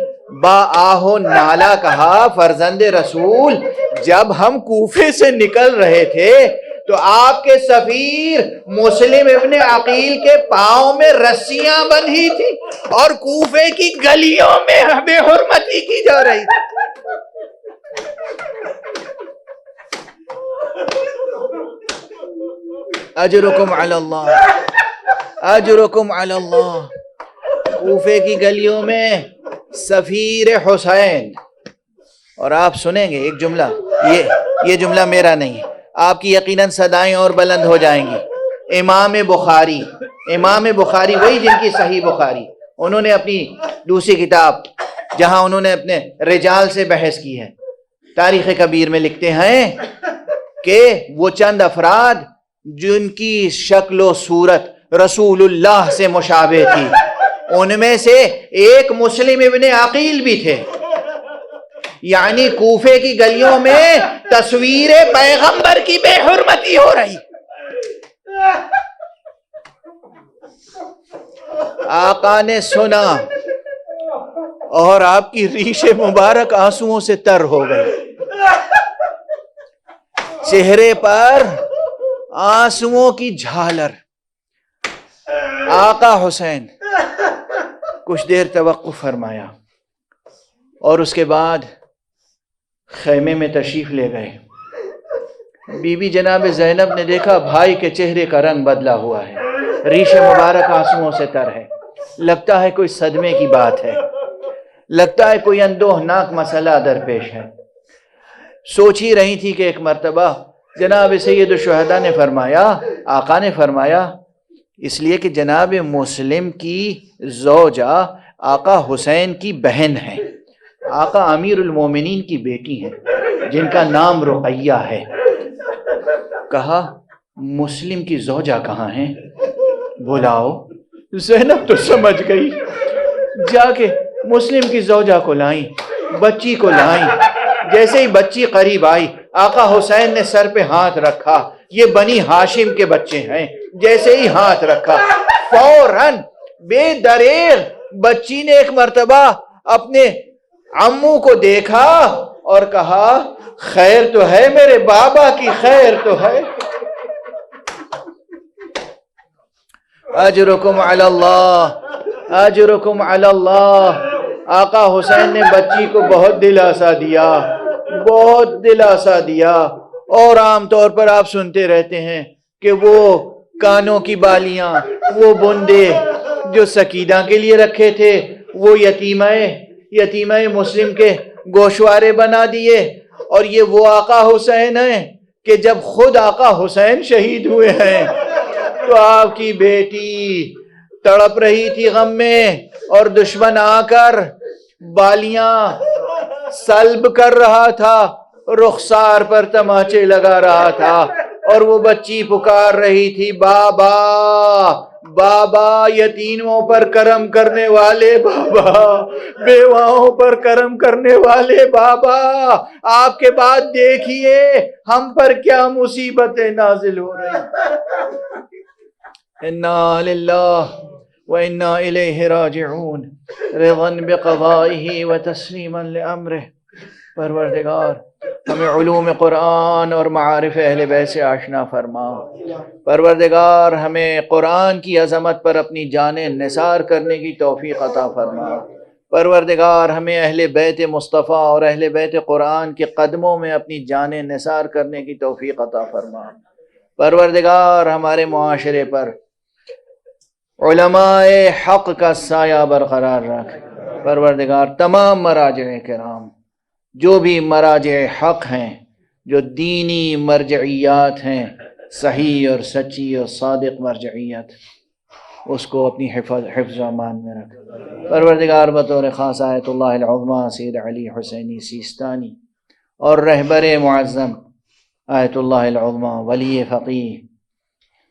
با آہو نالا کہا فرزند رسول جب ہم کوفے سے نکل رہے تھے تو آپ کے سفیر مسلم ابن عقیل کے پاؤں میں رسیاں بندھی تھی اور کوفے کی گلیوں میں بے حرمتی کی جا رہی تھی۔ اجرکم علی اللہ، اجرکم علی اللہ۔ کوفے کی گلیوں میں سفیر حسین، اور آپ سنیں گے ایک جملہ، یہ جملہ میرا نہیں ہے، آپ کی یقیناً صدائیں اور بلند ہو جائیں گی۔ امام بخاری وہی جن کی صحیح بخاری، انہوں نے اپنی دوسری کتاب جہاں انہوں نے اپنے رجال سے بحث کی ہے، تاریخ کبیر میں لکھتے ہیں کہ وہ چند افراد جن کی شکل و صورت رسول اللہ سے مشابہ تھی، ان میں سے ایک مسلم ابن عقیل بھی تھے۔ یعنی کوفے کی گلیوں میں تصویر پیغمبر کی بے حرمتی ہو رہی۔ آقا نے سنا اور آپ کی ریش مبارک آنسوؤں سے تر ہو گئی، چہرے پر آنسوؤں کی جھالر۔ آقا حسین کچھ دیر توقف فرمایا اور اس کے بعد خیمے میں تشریف لے گئے۔ بی بی جناب زینب نے دیکھا بھائی کے چہرے کا رنگ بدلا ہوا ہے، ریش مبارک آنسوؤں سے تر ہے، لگتا ہے کوئی صدمے کی بات ہے، لگتا ہے کوئی اندوہناک مسئلہ درپیش ہے۔ سوچ ہی رہی تھی کہ ایک مرتبہ جناب سید الشہداء نے فرمایا، آقا نے فرمایا، اس لیے کہ جناب مسلم کی زوجہ آقا حسین کی بہن ہے، آقا امیر المومنین کی بیٹی ہیں جن کا نام رقیہ ہے۔ کہا مسلم کی زوجہ کہاں ہیں؟ بلاؤ۔ زینب تو سمجھ گئی، جا کے مسلم کی زوجہ کو لائیں، بچی کو لائیں۔ جیسے ہی بچی قریب آئی، آقا حسین نے سر پہ ہاتھ رکھا، یہ بنی ہاشم کے بچے ہیں۔ جیسے ہی ہاتھ رکھا فوراً بے دریغ بچی نے ایک مرتبہ اپنے عمو کو دیکھا اور کہا خیر تو ہے میرے بابا کی، خیر تو ہے۔ اجرکم علی اللہ، اجرکم علی اللہ۔ آقا حسین نے بچی کو بہت دلاسا دیا، بہت دلاسا دیا۔ اور عام طور پر آپ سنتے رہتے ہیں کہ وہ کانوں کی بالیاں، وہ بندے جو سکینہ کے لیے رکھے تھے، وہ یتیمہ مسلم کے گوشوارے بنا دیے۔ اور یہ وہ آقا حسین ہیں کہ جب خود آقا حسین شہید ہوئے ہیں تو آپ کی بیٹی تڑپ رہی تھی غم میں، اور دشمن آ کر بالیاں سلب کر رہا تھا، رخسار پر تماچے لگا رہا تھا، اور وہ بچی پکار رہی تھی بابا بابا، یتیموں پر کرم کرنے والے بابا، بیواؤں پر کرم کرنے والے بابا، آپ کے بعد دیکھیے ہم پر کیا مصیبتیں نازل ہو رہی۔ انا للہ وإنا إليه راجعون رضا بقضائه وتسليما لأمره۔ پروردگار ہمیں علوم قرآن اور معارف اہل بیت سے آشنا فرما۔ پروردگار ہمیں قرآن کی عظمت پر اپنی جانیں نثار کرنے کی توفیق عطا فرما۔ پروردگار ہمیں اہل بیت مصطفیٰ اور اہل بیت قرآن کے قدموں میں اپنی جانیں نثار کرنے کی توفیق عطا فرما۔ پروردگار ہمارے معاشرے پر علماء حق کا سایہ برقرار رکھ۔ پروردگار تمام مراجع کرام، جو بھی مراجع حق ہیں، جو دینی مرجعیات ہیں، صحیح اور سچی اور صادق مرجعیت، اس کو اپنی حفظ و امان میں رکھ۔ پروردگار بطور خاص آیت اللہ العظمیٰ سید علی حسینی سیستانی اور رہبر معظم آیت اللہ العظمیٰ ولی فقیہ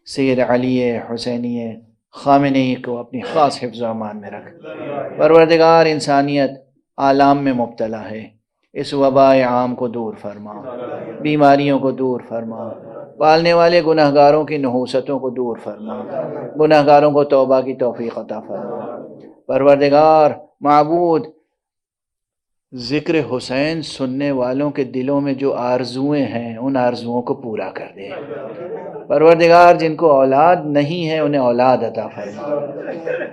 سید علی حسینی خامنئی کو اپنی خاص حفظ و امان میں رکھ۔ پروردگار انسانیت آلام میں مبتلا ہے، اس وباء عام کو دور فرما، بیماریوں کو دور فرما، پالنے والے گناہگاروں کی نحوستوں کو دور فرما، گناہگاروں کو توبہ کی توفیق عطا فرما۔ پروردگار معبود ذکر حسین سننے والوں کے دلوں میں جو آرزویں ہیں ان آرزوؤں کو پورا کر دے۔ پروردگار جن کو اولاد نہیں ہے انہیں اولاد عطا فرما۔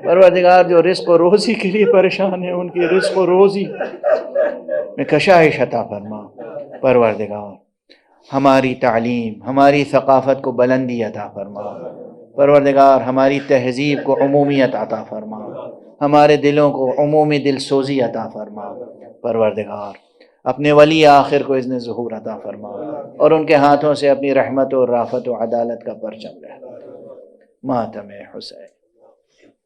پروردگار جو رزق و روزی کے لیے پریشان ہیں ان کی رزق و روزی میں کشائش عطا فرما۔ پروردگار ہماری تعلیم، ہماری ثقافت کو بلندی عطا فرما۔ پروردگار ہماری تہذیب کو عمومیت عطا فرما، ہمارے دلوں کو عمومی دل سوزی عطا فرما۔ پروردگار اپنے ولی آخر کو اذن ظہور عطا فرما اور ان کے ہاتھوں سے اپنی رحمت و رافت و عدالت کا پرچم لہرا۔ ماتم حسین۔